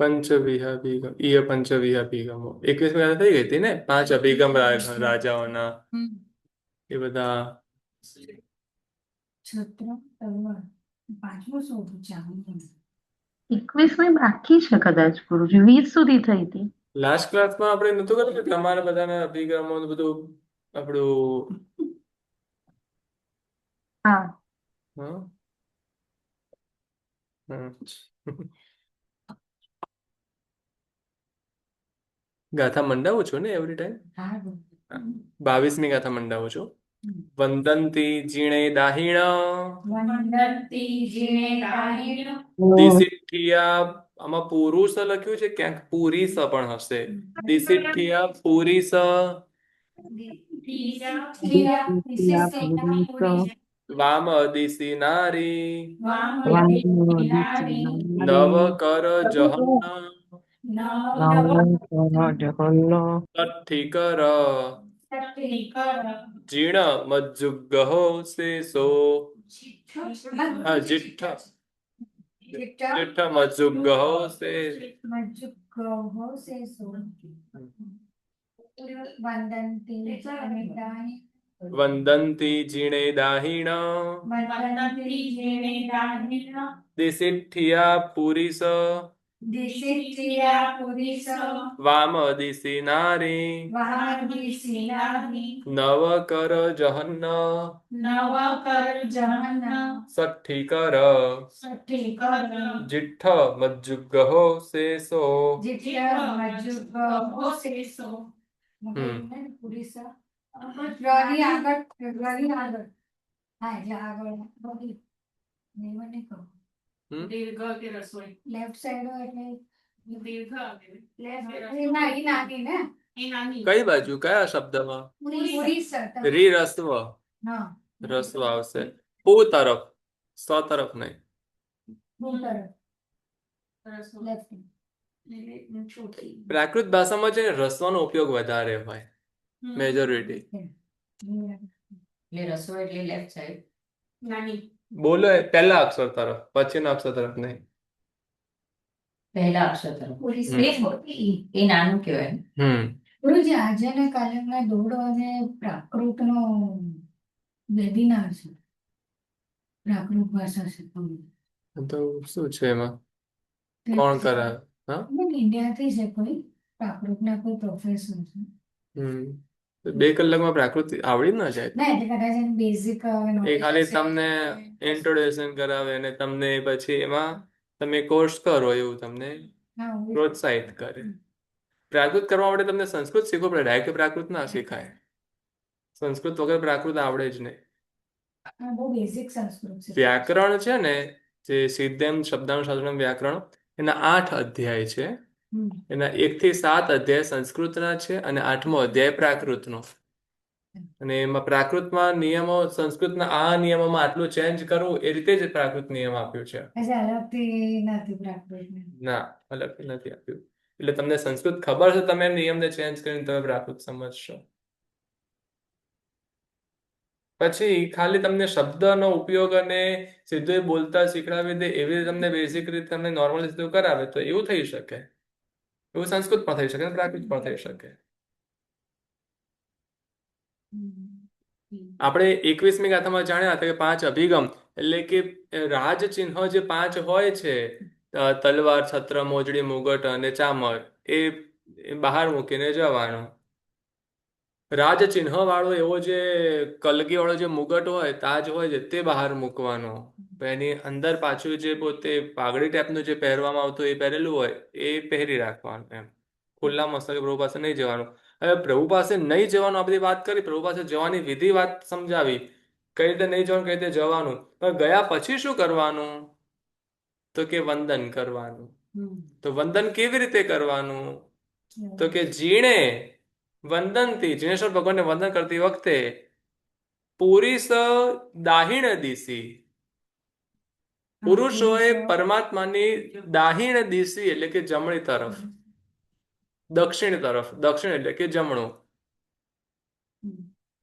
પંચવિહાભિગમ ઈય પંચવિહાભિગમો 21મી વાત થઈ ગઈ હતી ને, 5 અભિગમ રાજાઓના એ બધા. છત્ર તલવાર પાંચમું શું હતું? ચાલુ 21મી બાકી છે કદાચ ગુરુજી, 20 સુધી થઈ હતી. લાસ્ટ ક્લાસમાં આપણે નતું કર્યું કે તમારા બધાના અભિગમો ને બધું આપણું? હા. હા. ગાથા મંડાવું છું ને એવરી ટાઈમ. હા 22મી ગાથા મંડાવું છું. વંદંતી જીણે દાહિણ વંદંતી જીણે દાહિણ દિસિઠિયા. આમાં પુરુષ લખ્યું છે, ક્યાંક પુરીસ પણ હશે. દિસિઠિયા પુરીસ વામ દિશી નારી નવ કર જહન્ન તઠ્ઠી કર જીણ મજ્જુગહો શેષો. હા, જીઠ્ઠ જીઠ્ઠ મજ્જુગહો વંદંતી જીણે દાહિણ દિસિઠિયા પુરીસ વામ દિશી નારી નવ કર જહન્ન સઠ્ઠી કર જીઠ્ઠ મજ્જુગહો શેષો. લેફ્ટ સાઈડ કઈ બાજુ, કયા શબ્દમાં? રી રસ્વ. રસ્વ આવશે. પુ તરફ, સ તરફ નહીં. પ્રાકૃત ભાષામાં છે ને રસ્વનો ઉપયોગ વધારે હોય, મેજોરિટી. રસો એટલે લેફ્ટ સાઈડ બોલો એ પહેલા અક્ષર તરફ, પછીના અક્ષર તરફ નહીં. પહેલા અક્ષર તરફ એ નાનું કહેવાય. ગુરુજી આજે ને કાલે દોડો અને પ્રાકૃતનો વેબિનાર છે. પ્રાકૃત ભાષા છે તો શું છે એમાં? કોણ કરાવે? હા, ઇન્ડિયાથી છે કોઈ પ્રાકૃતના કોઈ પ્રોફેસર છે. 2 કલાકમાં પ્રાકૃત આવડી ના જાય. ના એટલે કદાચ બેઝિક એ ખાલી તમને ઇન્ટ્રોડક્શન કરાવે અને તમને પછી એમાં તમે કોર્સ કરો એવું તમને પ્રોત્સાહિત કરે. પ્રાકૃત કરવા માટે તમને સંસ્કૃત શીખવું પડે, ડાયરેક્ટ પ્રાકૃત ના શીખાય. સંસ્કૃત વગર પ્રાકૃત આવડે જ નહીં. બહુ બેઝિક સંસ્કૃત છે. વ્યાકરણ છે ને, જે સિદ્ધમ શબ્દાનુશાસનમ વ્યાકરણ, એના 8 અધ્યાય છે. એના 1 થી 7 અધ્યાય સંસ્કૃતના છે અને 8મો અધ્યાય પ્રાકૃતનો. અને એમાં પ્રાકૃતમાં નિયમો, સંસ્કૃતના આ નિયમોમાં આટલું ચેન્જ કરવું, એ રીતે જ પ્રાકૃત નિયમ આપ્યું છે. ના, અલગથી નથી આપ્યું. એટલે તમને સંસ્કૃત ખબર છે, તમે નિયમને ચેન્જ કરીને તમે પ્રાકૃત સમજશો. પછી ખાલી તમને શબ્દનો ઉપયોગ અને સીધું બોલતા શીખડાવી દે, એવી રીતે તમને બેઝિક રીતે તમને નોર્મલ સીધું કરાવે તો એવું થઈ શકે. એવું સંસ્કૃત પણ થઈ શકે, પ્રાકૃત પણ થઈ શકે. આપણે 21મી ગાથામાં જાણ્યા હતા કે 5 અભિગમ, એટલે કે રાજ ચિહ્ન જે 5 હોય છે, તલવાર, છત્ર, મોજડી, મુગટ અને ચામર, એ બહાર મૂકીને જવાનું. રાજ ચિહ્ન વાળો એવો જે કલગી વાળો જે મુગટ હોય, તાજ હોય છે, તે બહાર મૂકવાનો. એની અંદર પાછું જે પોતે પાઘડી ટાઈપનું જે પહેરવામાં આવતું એ પહેરેલું હોય એ પહેરી રાખવાનું. એમ ખુલ્લા મસ્તકે પ્રભુ પાસે નહીં જવાનું. હવે પ્રભુ પાસે નહીં જવાનું, આ બધી વાત કરી, પ્રભુ પાસે જવાની વિધિ વાત સમજાવી, કઈ રીતે નહીં જવાનું, કઈ રીતે જવાનું. પણ ગયા પછી શું કરવાનું? તો કે વંદન કરવાનું. તો વંદન કેવી રીતે કરવાનું? તો કે જીણે વંદનથી, જીણેશ્વર ભગવાનને વંદન કરતી વખતે પુરુષ દાહિણ દિશી, પુરુષોએ પરમાત્માની દાહિણ દિશી એટલે કે જમણી તરફ, દક્ષિણ તરફ, દક્ષિણ એટલે કે જમણું.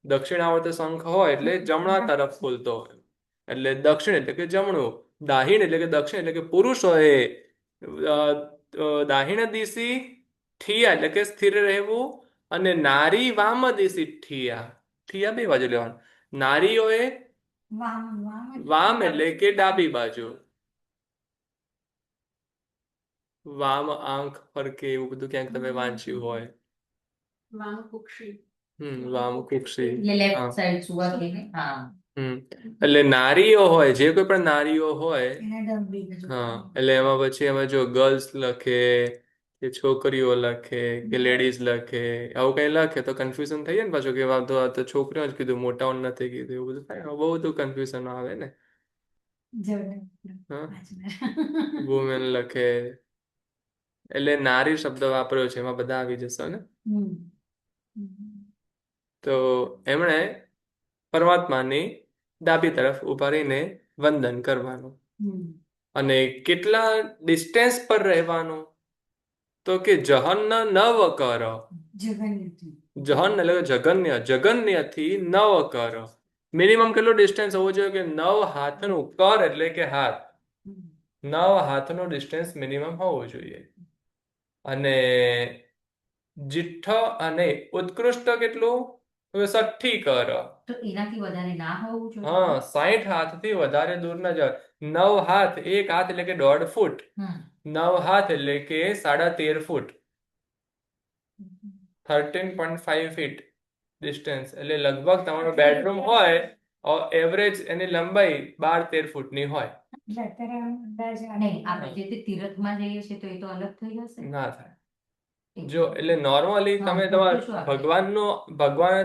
દક્ષિણાવર્ત શંખ હોય એટલે જમણા તરફ ખોલતો હોય, એટલે દક્ષિણ એટલે કે જમણું. દાહિણ એટલે કે દક્ષિણ એટલે કે પુરુષોએ દાહિને દિશી ઠિયા એટલે કે સ્થિર રહેવું, અને નારી વામ દિશી ઠિયા, ઠિયા બે બાજુ લેવાનું. નારીઓએ વામ વામ વામ એટલે કે ડાબી બાજુ, વામ આંખ ફરકે એવું બધું ક્યાંક તમે વાંચ્યું હોય. વામ કુક્ષી. એટલે લેફ્ટ સાઈડ સુવા કે હા એટલે નારીઓ હોય, જે કોઈ પણ નારીઓ હોય, એના ડાબી બાજુ. હા, એટલે એમાં પછી એમાં જો ગર્લ્સ લખે કે છોકરીઓ લખે કે લેડીઝ લખે, આવું કઈ લખે તો કન્ફ્યુઝન થઈ જાય ને પાછું, કે વાંધો આ તો છોકરીઓ જ કીધું, મોટાઓને નથી કીધું, એવું બધું થાય, બહુ બધું કન્ફ્યુઝન આવે ને. હા, વુમેન લખે, એટલે નારી શબ્દ વાપર્યો છે એમાં બધા આવી જશે ને. તો એમણે પરમાત્માની ડાબી તરફ ઉભા રહીને વંદન કરવાનું. અને કેટલા ડિસ્ટન્સ પર રહેવાનું, તો કે જહન નવ કર, જહન એટલે જગન્ય, જગન્યથી 9 કર. મિનિમમ કેટલું ડિસ્ટન્સ હોવું જોઈએ, કે 9 હાથનું, કર એટલે કે હાથ, 9 હાથનું ડિસ્ટન્સ મિનિમમ હોવું જોઈએ. અને જીઠ્ઠ અને ઉત્કૃષ્ટ કેટલું, 60 કર. તો એનાથી વધારે ના હોવું જોઈએ. હા, 60 હાથથી વધારે દૂર ન જાવ. 9 હાથ, એક હાથ એટલે કે 1.5 ફૂટ, 9 હાથ એટલે કે 13.5 ફૂટ, 13.5 ફીટ ડિસ્ટન્સ. એટલે લગભગ તમારો બેડરૂમ હોય, એવરેજ એની લંબાઈ 12-13 ફૂટની હોય. એટલે અત્યારે આમ અંદાજ નહીં, આપણે જે તે તીર્થમાં જઈએ છીએ તો એ તો અલગ થઈ જશે. ના થાય. જો એટલે નોર્મલી તમે તમારા ભગવાન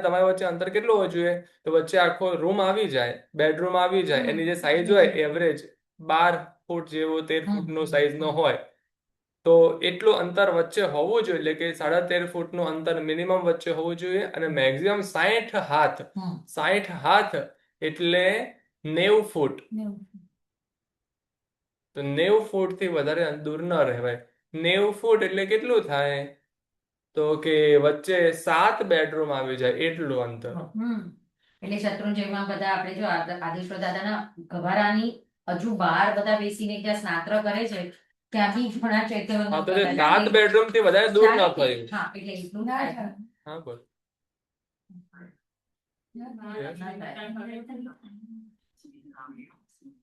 તમારી વચ્ચે અંતર કેટલું હોવું જોઈએ, તો વચ્ચે આખો રૂમ આવી જાય, બેડરૂમ આવી જાય, એની જે સાઈઝ હોય એવરેજ 12 ફૂટ જેવો, 13 ફૂટનો સાઈઝનો હોય, તો એટલું અંતર વચ્ચે હોવું જોઈએ, એટલે કે 13.5 ફૂટનું અંતર મિનિમમ વચ્ચે હોવું જોઈએ. અને મેક્સિમમ 60 હાથ, 60 હાથ એટલે 90 ફૂટ. તો 90 ફૂટથી વધારે દૂર ન રહેવાય. 90 ફૂટ એટલે કેટલું થાય, તો કે વચ્ચે 7 બેડરૂમ આવી જાય એટલું અંતર. એટલે શત્રુંજયમાં બધા આપણે જો આદેશ્વર દાદાના ગભારાની હજુ બહાર બધા બેસીને જ્યાં સ્નાત્ર કરે છે, ત્યાંથી ઘણા ચૈત્ય. હા, તો 7 બેડરૂમ થી વધારે દૂર ન થયું. હા, એટલે એટલું ના થાય. હા, બોલ.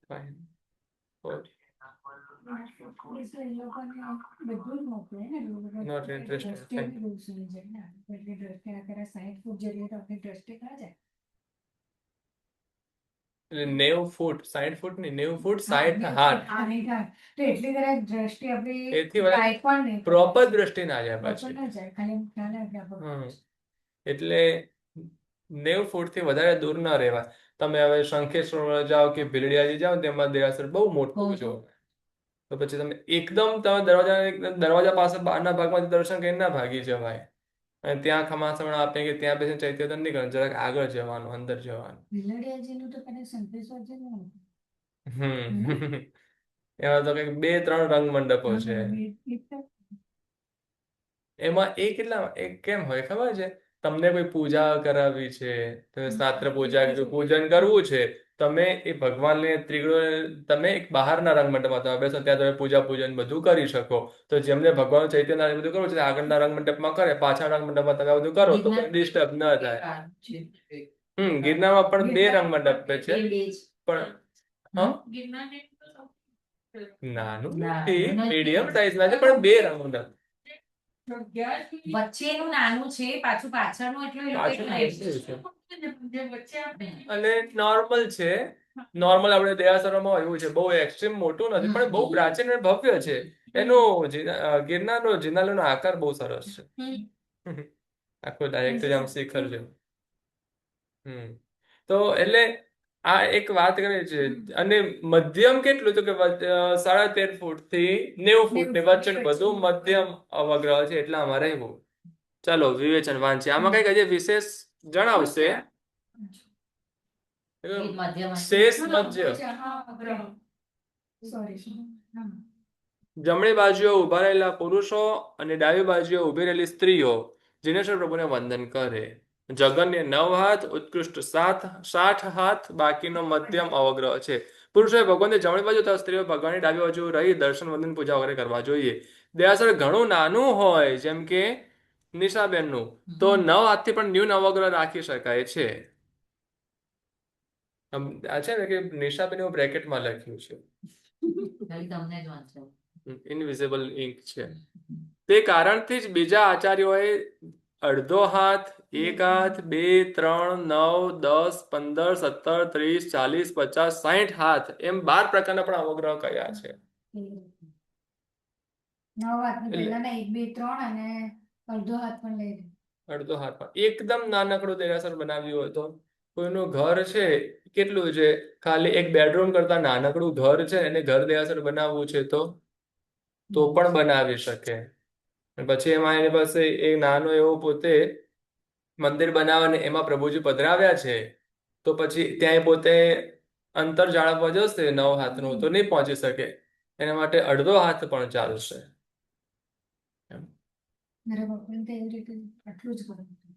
Fine. Good. Not interested. Fine. એટલે 90 ફૂટ, 60 ફૂટ નહીં, 90 ફૂટ 60 હાથ. તો એટલી જરા દ્રષ્ટિ આપણી એથી વધારે પણ નહીં, પ્રોપર દ્રષ્ટિ ના જાય પાછી. એટલે 90 ફૂટથી વધારે દૂર ન રહેવાય. તમે હવે શંખેશ્વર જાઓ કે ભીલડિયાજી જાઓ, તેમાં દેરાસર બહુ મોટું જો, તો પછી તમે એકદમ તમે દરવાજા પાસે બહારના ભાગમાંથી દર્શન કરીને ના ભાગી જવાય. અને ત્યાં ખમાસણ આપે કે ત્યાં બેસીને ચૈત્ય દર્શન નહીં કરવાનું, જરાક આગળ જવાનું, અંદર જવાનું. એમાં તો કંઈક 2-3 રંગ મંડપો છે. એમાં એ કેટલા કેમ હોય ખબર છે, તમને કોઈ પૂજા કરાવવી છે, તમે શાસ્ત્ર પૂજા પૂજન કરવું છે, તમે એ ભગવાનને તમે એક બહારના રંગ મંડપમાં તમે બેસો, ત્યાં તમે પૂજા પૂજન બધું કરી શકો. તો જેમને ભગવાન ચૈતન્ય બધું કરવું છે, આગળના રંગ મંડપમાં કરે, પાછળ રંગ મંડપમાં તમે બધું કરો તો ડિસ્ટર્બ ન થાય. ગિરનારમાં પણ 2 રંગ મંડપ છે, પણ નાનું મીડિયમ સાઈઝના છે, પણ 2 રંગ મંડપ. વચ્ચેનું નાનું છે, પાછું પાછળનું એટલું અને નોર્મલ છે. નોર્મલ આપણે દેરાસરોમાં હોય એવું છે, બહુ એક્સ્ટ્રીમ મોટું નથી, પણ બહુ પ્રાચીન અને ભવ્ય છે. એનો ગિરનારનો જિનાલયનો આકાર બહુ સરસ છે. આખો ડાયરેક્ટ આમ શિખર છે. તો એટલે આ એક વાત કરે છે. અને મધ્યમ કેટલું, તો કે 13.5 ફૂટથી 90 ફૂટની વચ્ચે બધું મધ્યમ અવગ્રહ છે, એટલામાં રહેવું. ચાલો વિવેચન વાંચીએ. આમાં કઈક હજી વિશેષ જણાવશે. શેષ મધ્ય. જમણી બાજુએ ઉભા રહેલા પુરુષો અને ડાબી બાજુએ ઉભી રહેલી સ્ત્રીઓ જીનેશ્વર પ્રભુને વંદન કરે. જગન્ય 9 હાથ, ઉત્કૃષ્ટ 60 હાથ, બાકીનો મધ્યમ અવગ્રહ છે. પુરુષોએ ભગવાનની જમણી બાજુ તથા સ્ત્રીઓ ભગવાનની ડાબી બાજુ રહી દર્શન વંદન પૂજા વગેરે કરવા જોઈએ. દેરાસર ઘણું નાનું હોય, જેમ કે નિશાબેનનું, તો 9 હાથથી પણ ન્યૂ નવગ્રહ રાખી શકાય છે. આ છે ને કે નિશાબેન એવું બ્રેકેટમાં લખ્યું છે, ઇનવિઝિબલ ઇંક છે. તે કારણથી જ બીજા આચાર્યોએ અડધો હાથ, 1 હાથ, 2, 3, 9, 10, 15, 17, 30, 40, 50, 60 હાથ એમ 12 પ્રકારના પણ અવગ્રહ કર્યા છે. 9 હાથ પહેલાના 1, 2, 3 અને અડધો હાથ પણ લઈ લે. અડધો હાથમાં એકદમ નાનકડું દેરાસર બનાવ્યું હોય તો, કોઈનું ઘર છે કેટલું છે, ખાલી એક બેડરૂમ કરતા નાનકડું ઘર છે, એને ઘર દેરાસર બનાવવું છે તો પણ બનાવી શકે. પછી એમાં એની પાસે એક નાનો એવો પોતે મંદિર બનાવવાને એમાં પ્રભુજી પધરાવ્યા છે, તો પછી ત્યાં પોતે અંતર જાળવવા જશે 9 હાથનું તો નહીં પહોંચી શકે, એના માટે અડધો હાથ પણ ચાલશે. મારા પપ્પાને તો એવી રીતે આટલું જ કરવું હતું.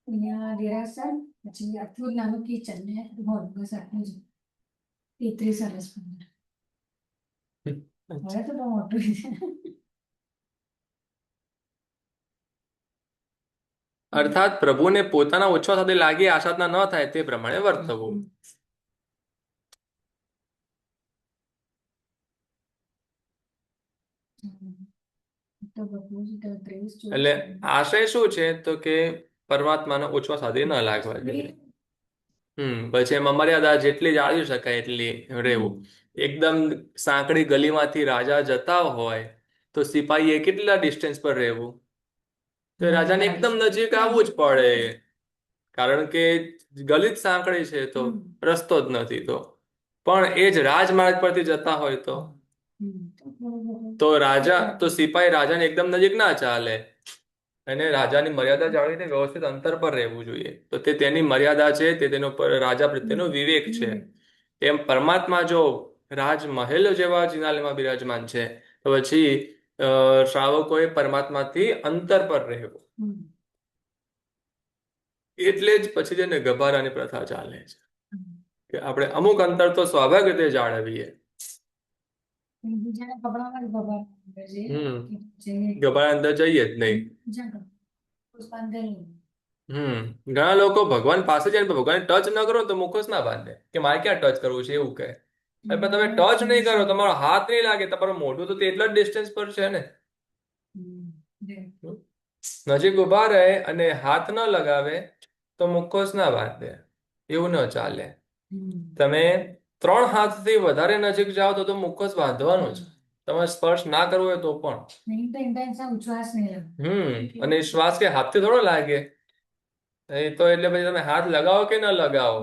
અહીંયા દેરાસર, પછી આટલું જ નાનું કિચન ને હોલ, બસ આટલું જ. 33 સરસ 15. હવે તો બહુ મોટું છે. અર્થાત પ્રભુને પોતાના ઉચ્છ્વાસ સાથે લાગી આસાધના ન થાય તે પ્રમાણે વર્તવું. તો બાપુજી તો 23, 24. એટલે આશય શું છે તો કે પરમાત્માનો ઉચ્છ્વાસ સાથે ન લાગવા જોઈએ. પછી એમાં મર્યાદા જેટલી જાળવી શકાય એટલી રહેવું. એકદમ સાંકડી ગલીમાંથી રાજા જતા હોય તો સિપાહીએ કેટલા ડિસ્ટન્સ પર રહેવું, તો રાજાને એકદમ નજીક આવવું જ પડે, કારણ કે ગલી જ સાંકડી છે, તો રસ્તો જ નથી. પણ એ જ રાજમાર્ગ પરથી જતા હોય તો સિપાહી રાજાને એકદમ નજીક ના ચાલે, અને રાજાની મર્યાદા જાળવીને વ્યવસ્થિત અંતર પર રહેવું જોઈએ. તો તે તેની મર્યાદા છે, તે તેનો રાજા પ્રત્યેનો વિવેક છે. એમ પરમાત્મા જો રાજમહેલ જેવા જિનાલયમાં બિરાજમાન છે, તો પછી શ્રાવકોએ પરમાત્માથી અંતર પર રહેવું. એટલે જ પછી તેને ગભારાની પ્રથા ચાલે છે કે આપણે અમુક અંતર તો સ્વાભાવિક રીતે જાળવીએ. ગભારા અંદર જઈએ જ નહીં. ઘણા લોકો ભગવાન પાસે જાય ભગવાન ટચ ન કરો તો મુખોશ ના બાંધે કે મારે ક્યાં ટચ કરવું છે એવું કહે. પણ તમે ટચ નહીં કરો, તમારો હાથ નહીં લાગે, તમારું મોઢું તો એટલા જ ડિસ્ટન્સ પર છે ને. નજીક ઉભા રહે અને હાથ ન લગાવે તો મુખોશ ના બાંધે, એવું ન ચાલે. તમે 3 હાથથી વધારે નજીક જાઓ તો મુખોશ બાંધવાનું જ. તમારે સ્પર્શ ના કરવો હોય તો પણ. અને શ્વાસ કે હાથથી થોડો લાગે, એ તો એટલે પછી તમે હાથ લગાવો કે ન લગાવો,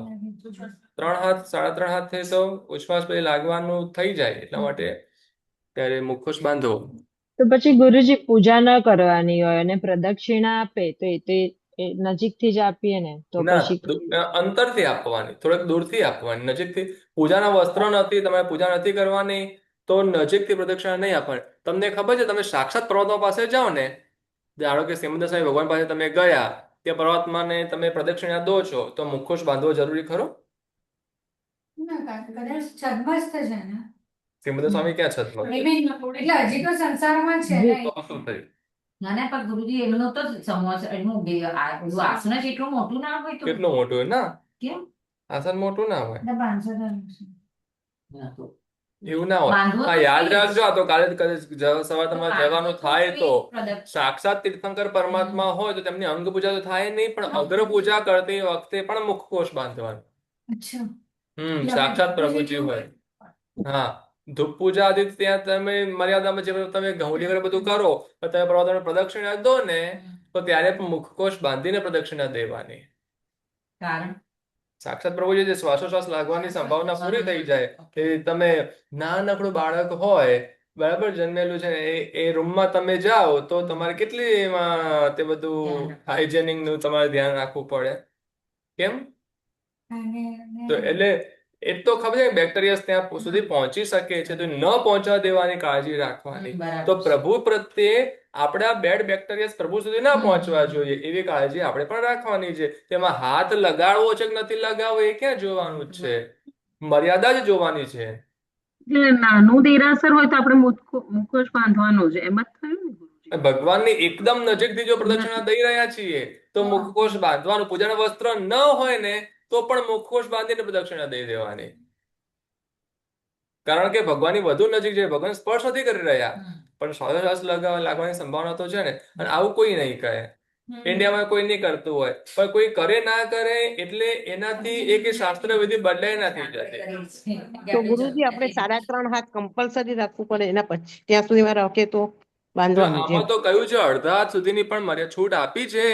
3 હાથ 3.5 હાથથી તો ઉચ્છ્વાસ પછી લાગવાનું થઈ જાય. એટલા માટે ત્યારે મુખોશ બાંધવો. તો પછી ગુરુજી પૂજા ન કરવાની હોય અને પ્રદક્ષિણા આપે તો એ નજીકથી જ આપીએ ને, તો પછી અંતરથી આપવાની, થોડેક દૂરથી આપવાની. નજીકથી પૂજાના વસ્ત્ર નથી, તમારે પૂજા નથી કરવાની તો નજીકથી પ્રદક્ષિણા નહીં આપવાની. તમને ખબર છે, તમે સાક્ષાત પરમાત્મા પાસે જાઓ ને, ધારો કે સિમંદર સ્વામી ભગવાન પાસે તમે ગયા, તે પરમાત્માને તમે પ્રદક્ષિણા દો છો, તો મુખોશ બાંધવો જરૂરી ખરો? સિમંદર સ્વામી ક્યાં છતમાં? હજી તો સંસારમાં છે. શું થયું? ના પણ ગુરુજી એમનો તો આસન જ એટલું મોટું ના હોય તો. કેટલું મોટું હોય ના? કેમ આસન મોટું ના હોય, 500 એવું ના હોય. હા, યાદ રાખજો. આ તો કાલે સવારે તમારે જવાનું થાય તો સાક્ષાત તીર્થંકર પરમાત્મા હોય તો તેમની અંગ પૂજા તો થાય નહીં, પણ અગ્ર પૂજા કરતી વખતે પણ મુખકોશ બાંધવાનું. સાક્ષાત પ્રભુજી હોય. હા, ધૂપ પૂજા આદિ ત્યાં તમે મર્યાદામાં જે તમે ઘઉંલી વગેરે બધું કરો, તો તમે પરમાત્માને પ્રદક્ષિણા દો ને, તો ત્યારે પણ મુખકોશ બાંધીને પ્રદક્ષિણા દેવાની. કારણ સાક્ષાત પ્રભુજી જે શ્વાસોશ્વાસ લાગવાની સંભાવના પૂરી થઈ જાય. કે તમે નાનકડું બાળક હોય, બરાબર, જન્મેલું છે, એ રૂમમાં તમે જાઓ તો તમારે કેટલી એમાં તે બધું હાઇજેનિક નું તમારે ધ્યાન રાખવું પડે. કેમ? તો એટલે એ તો ખબર છે બેક્ટેરિયા ત્યાં સુધી પહોંચી શકે છે, તો ન પહોંચવા દેવાની કાળજી રાખવાની. તો પ્રભુ પ્રત્યે આપણા બેડ બેક્ટેરિયા પ્રભુ સુધી ના પહોંચવા જોઈએ એવી કાળજી આપણે પણ રાખવાની છે. તેમાં હાથ લગાડવો છે કે નથી લગાવવો એ ક્યાં જોવાનું છે, મર્યાદા જ જોવાની છે. એટલે નાનું દેરાસર હોય તો આપણે મુખોશ બાંધવાનો છે, એમ જ થયું ને ગુરુજી? ભગવાનની એકદમ નજીકથી જો પ્રદક્ષિણા દઈ રહ્યા છીએ તો મુખકોશ બાંધવાનું. પૂજાના વસ્ત્ર ન હોય ને તો પણ મુખકોશ બાંધીને પ્રદક્ષિણા દઈ દેવાની. કારણ કે ભગવાનની વધુ નજીક છે, ભગવાન સ્પર્શ નથી કરી રહ્યા, પણ શ્વાસ લાગવાની સંભાવના તો છે ને. અને આવું કોઈ નહીં કહે, ઇન્ડિયામાં કોઈ નહીં કરતું હોય, પણ કોઈ કરે ના કરે એટલે એનાથી એક શાસ્ત્ર વિધિ બદલાઈ નથી જતી. તો ગુરુજી આપણે 3.5 હાથ કમ્પલસરી રાખવું પડે, એના પછી ત્યાં સુધીમાં રાખે તો બાંધવાનું છે? આમાં તો કહ્યું છે અડધા હાથ સુધીની પણ મારે છૂટ આપી છે,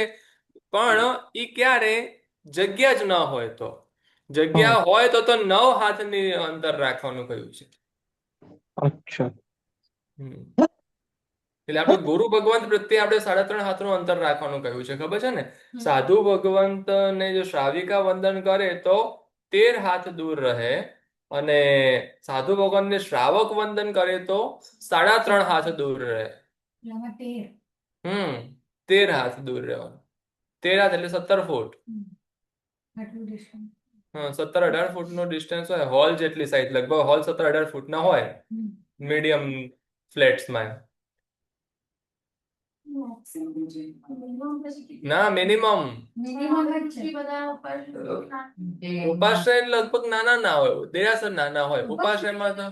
પણ ઈ ક્યારે જગ્યા જ ન હોય તો. જગ્યા હોય તો 9 હાથની અંતર રાખવાનું કહ્યું છે. અચ્છા. એટલે આપણે ગુરુ ભગવંત પ્રત્યે આપણે 3.5 હાથનું અંતર રાખવાનું કહ્યું છે, ખબર છે ને. સાધુ ભગવંત ને જો શ્રાવિકા વંદન કરે તો 13 હાથ દૂર રહે, અને સાધુ ભગવાનને શ્રાવક વંદન કરે તો 3.5 હાથ દૂર રહે. 13 હાથ દૂર રહેવાનું. 13 હાથ એટલે 17 ફૂટ. 17-18 ફૂટનો ડિસ્ટન્સ હોય. હોલ જેટલી સાઈઝ, લગભગ હોલ 17-18 ફૂટના હોય મીડિયમ ફ્લેટ્સમાં. ના, મિનિમમ. ઉપાશ્રય લગભગ નાના ના હોય, દેરાસર નાના હોય. ઉપાશ્રયમાં તો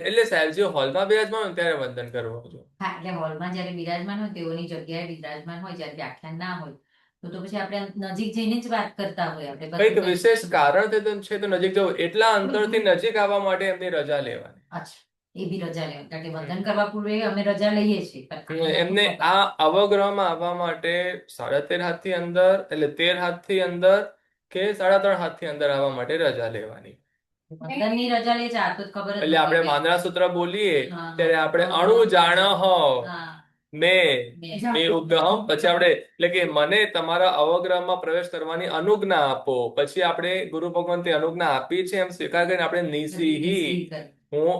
એટલે સાહેબજી હોલમાં બિરાજમાન હોય ત્યારે વંદન કરવું જોઈએ. હા, એટલે હોલમાં જયારે બિરાજમાન હોય તેઓની જગ્યાએ બિરાજમાન હોય, જયારે વ્યાખ્યાન ના હોય તો પછી આપણે નજીક જઈને જ વાત કરતા હોય. આપણે કઈક વિશેષ કારણ છે તો નજીક જવું, એટલા અંતરથી નજીક આવવા માટે એમની રજા લેવાની. અચ્છા, એ બી રજા લેવાની, કારણ કે વંદન કરવા પૂર્વે અમે રજા લઈએ છીએ. એમને આ અવગ્રહમાં આવવા માટે 13.5 હાથથી અંદર, એટલે 13 હાથથી અંદર કે 3.5 હાથથી અંદર આવવા માટે રજા લેવાની. વંદનની રજા લે છે, આ તો ખબર જ એટલે આપણે માંદરા સૂત્ર બોલીએ ત્યારે આપણે અણુ જાણ હો મેં ઉદ્ગમ, પછી આપણે એટલે કે મને તમારા અવગ્રહમાં પ્રવેશ કરવાની અનુજ્ઞા આપો. પછી આપણે ગુરુ ભગવંતે અનુજ્ઞા આપી છે એમ સ્વીકાર કરીને આપણે નિસિહી, હું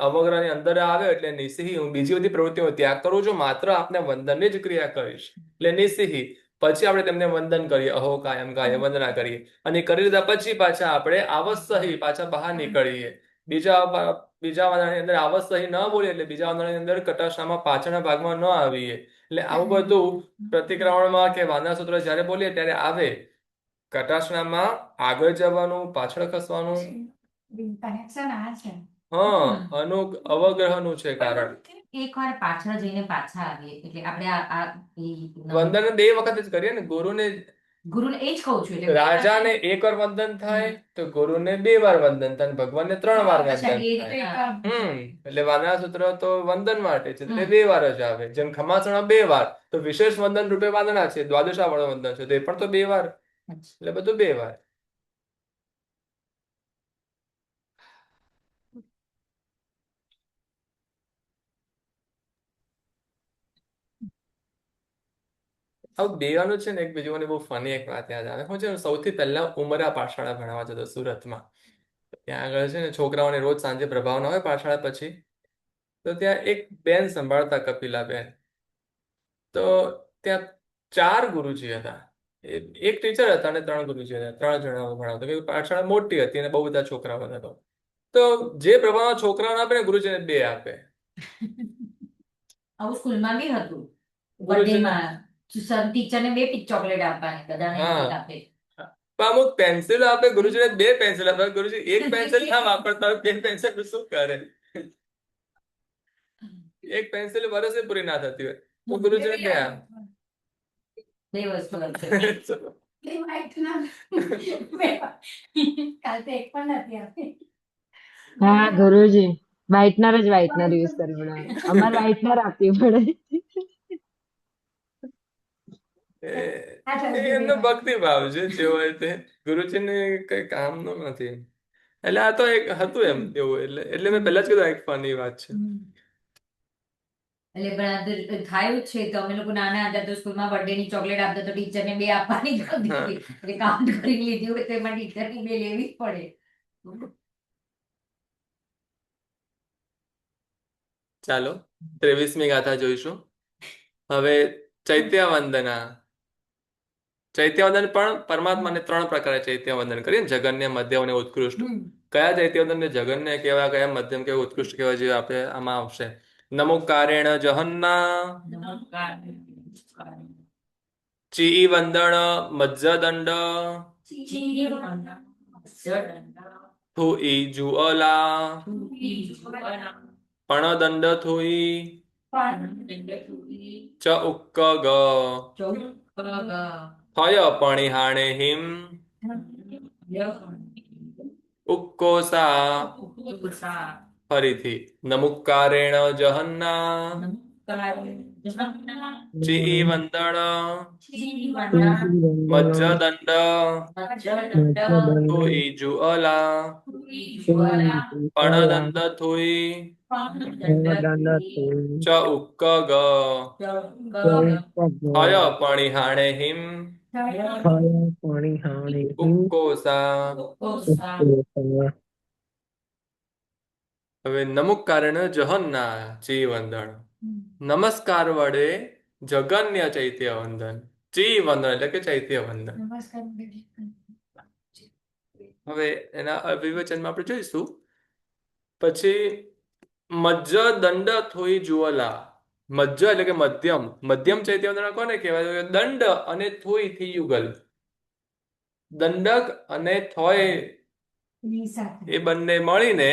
અવગ્રહની અંદર આવ્યો એટલે નિસિહી, હું બીજી બધી પ્રવૃત્તિઓ ત્યાગ કરું છું, માત્ર આપને વંદનની જ ક્રિયા કરીશ એટલે નિસિહી. પછી આપણે તેમને વંદન કરીએ, અહો કાયમ કાય વંદના કરીએ, અને કરી લીધા પછી પાછા આપણે આવસહી પાછા બહાર નીકળીએ. બીજા વંદનાની અંદર આવસહી ન બોલીએ, એટલે બીજા વંદનાની અંદર કટાક્ષામાં પાછળના ભાગમાં ન આવીએ. એટલે આવું બધું પ્રતિક્રમણમાં કે વાંદના સૂત્ર જયારે બોલીએ ત્યારે આવે. કટાક્ષનામાં આગળ જવાનું, પાછળ ખસવાનું. અવગ્રહનું છે કારણ. એકવાર પાછળ જઈને પાછા આવીએ એટલે આપણે વંદન 2 વખત જ કરીએ ને. ગુરુને એ જ કહું છું, રાજાને 1 વાર વંદન થાય તો ગુરુને 2 વાર વંદન થાય, ભગવાનને 3 વાર વંદન થાય. એટલે વાંદના સૂત્ર તો વંદન માટે છે, એટલે 2 વાર જ આવે. જેમ ખમાસણા 2 વાર, તો વિશેષ વંદન રૂપે વાંદના છે, દ્વાદશાવળ વંદન છે, તે પણ તો 2 વાર. એટલે બધું 2 વાર. આવું બેવાનું છે ને. એક બીજું મને બહુ ફની એક વાત યાદ આવે. હું છે સૌથી પહેલા ઉમરા પાઠશાળા ભણવા જતો સુરતમાં. ત્યાં આગળ છે ને છોકરાઓને રોજ સાંજે પ્રભાવના હોય પાઠશાળા પછી, તો ત્યાં એક બેન સંભાળતા, કપિલાબેન. તો ત્યાં 4 ગુરુજી હતા. એક ટીચર હતા અને 3 ગુરુજી હતા. 3 જણા ભણાવતા, કે પાઠશાળા મોટી હતી અને બહુ બધા છોકરાઓ હતા. તો જે પ્રભાવના છોકરાઓને આપે ને ગુરુજીને 2 આપે. આવું સ્કૂલમાં બી હતું. બર્થડેમાં ટીચરને 2 ચોકલેટ આપવાની, બધાને એક આપે. અમુક પેન્સિલ આપે, ગુરુજીને 2 પેન્સિલ આપે. ગુરુજી 1 પેન્સિલ ના વાપરતા હોય, 2 પેન્સિલ શું કરે? 1 પેન્સિલ વર્ષે પૂરી ના થતી હોય તો ગુરુજીને 2 આપે. 2 વસ્તુ હા ગુરુજી, વ્હાઈટનર જ વ્હાઈટનર યુઝ કરવું. અમારે વ્હાઈટનર આપવી પડે. એમનો ભક્તિ ભાવ છે, જે હોય તે. ગુરુજીને કઈ કામનું નથી. એટલે આ તો એક હતું એમ એવું. એટલે મેં પહેલા જ કીધું એક ફની વાત છે. એટલે પણ થયું જ છે. તો અમે લોકો નાના હતા તો સ્કૂલમાં બર્થડે ની ચોકલેટ આપતા તો ટીચરને 2 આપવાની જ હતી. એટલે કાઉન્ટ કરી લીધી હોય તો એમાં ટીચરની 2 લેવી જ પડે. ચાલો 23મી ગાથા જોઈશું હવે. ચૈત્ય વંદના. ચૈત્યવંદન પણ પરમાત્માને 3 પ્રકારે ચૈત્યવંદન કરીએ, જગન્ય, મધ્યમ અને ઉત્કૃષ્ટ. કયા ચૈત્યવંદનને જગન્ય કહેવાય, કયા મધ્યમ કહેવાય, ઉત્કૃષ્ટ કહેવાય, જે આપણે આમાં આવશે. નમુકારેણ જહન્ના ચી વંદન મજ્જદંડ થુઈ જુઅલા પણદંડ થુઈ ચ ઉક્ક ગ થય પણિહાણે હિમ ઉક્કોસા. ફરીથી નમુકારેણ જહન્ના ચી વંદન મજ્જદંડ થુઈ જુઅલા પણદંડ થુઈ ચ ઉક્ક ગ થય પણિહાણે હિમ ઉક્કોસા. હવે નમુકારેણ જહન્ના ચી વંદન, નમસ્કાર વડે જગન્ય ચૈત્ય વંદન. ચી વંદન એટલે કે ચૈત્ય વંદન. નમસ્કાર. હવે એના વિવેચનમાં આપણે જોઈશું. પછી મજ્જ દંડ થોઈ જુઅલા. મજ્જ એટલે કે મધ્યમ. મધ્યમ ચૈત્ય વંદન કોને કહેવાય? દંડ અને થોઈ થી યુગલ. દંડક અને થોય એ બંને મળીને